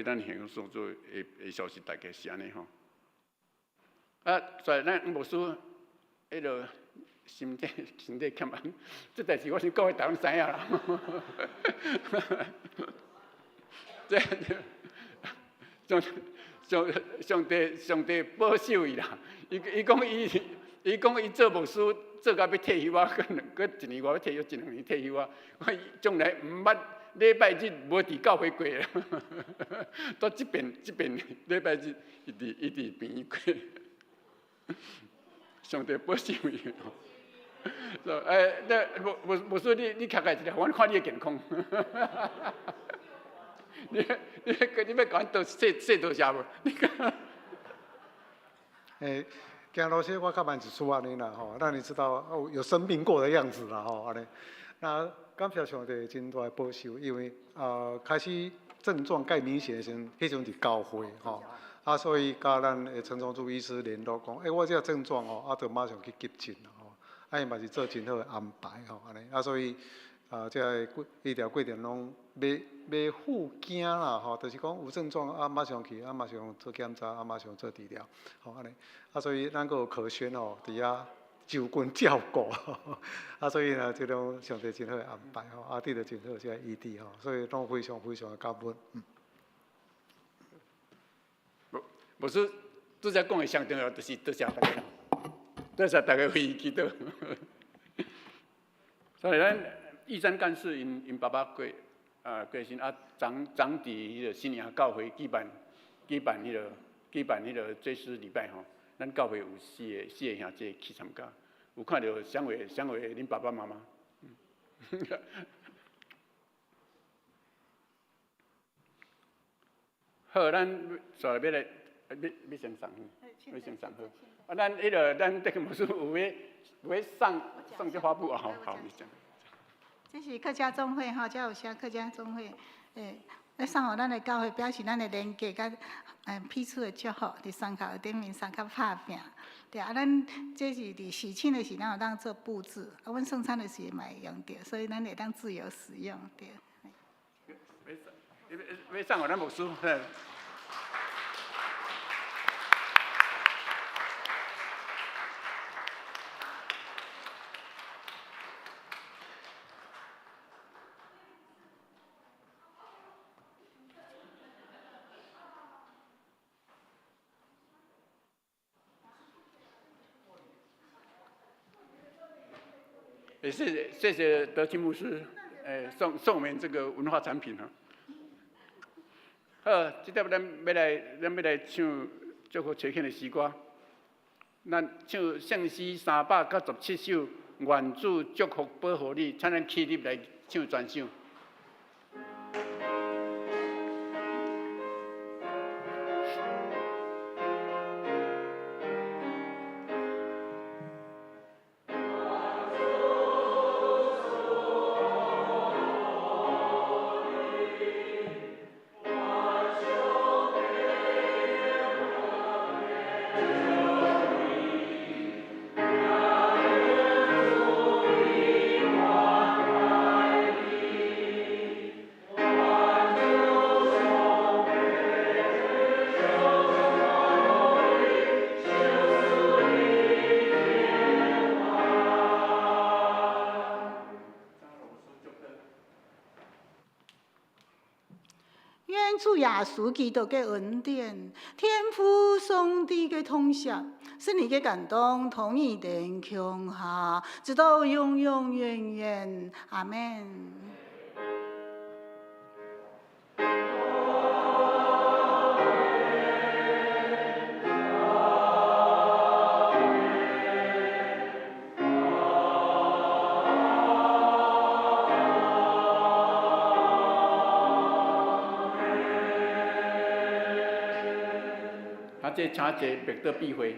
咱幸福小组的消息大概是安尼吼。啊，所以咱牧师迄个心底欠安，这代志我是各位大家知影啦。上帝保守伊啦，伊讲伊做牧师做到要退休啊，搁1年外要退休，1、2年退休啊。我将来毋捌礼拜日无伫教会过啦，到这边礼拜日一直边过。上帝保守伊。那牧师你徛家一下，我看你的健康。你要甲阮倒说多谢无？姜老师，我较慢一次安尼啦吼，让你知道有生病过的样子啦吼安尼。那感谢上帝真大的保守，因为开始症状介明显的时候，迄阵伫教会吼，所以甲咱的陈宗柱医师联络讲，我这个症状吼，就马上去急诊啦吼，伊嘛是做真好的安排吼安尼，所以这医疗过程拢袂负惊啦吼，就是讲有症状马上去马上做检查马上做治疗，吼安尼，所以咱个有可宣吼伫遐就近照顾，所以呢，这种上帝真好的安排吼，得到真好这个医治吼，所以拢非常的感恩。牧师拄则讲的上重要，就是多谢大家，多谢大家为伊祈祷。所以咱玉山干事因爸爸过身长伫迄个新营教会举办迄个追思礼拜吼，咱教会有4个兄弟去参加，有看到想会恁爸爸妈妈。好，咱所要来要先上去，要先上去。咱迄个咱这个牧师有要送这花布啊，好，你讲。这是客家总会哈，才有写客家总会，来送互咱的教会，表示咱的连结甲彼此的祝福，伫山脚顶面山脚拍拼。对啊，咱这是伫喜庆的时，咱有当做布置，阮送餐的时嘛会用到，所以咱会当自由使用，对。要送互咱牧师。也谢谢德清牧师，送我们这个文化产品哈。好，这点咱要来唱祝福垂庆的诗歌，咱唱圣诗397首，愿主祝福保护你，请咱起立来唱全首。主耶稣基督的恩典，天父上帝的统辖，是你的感动，同意的强下，直到永永远远。阿门。这请一个麦德避讳。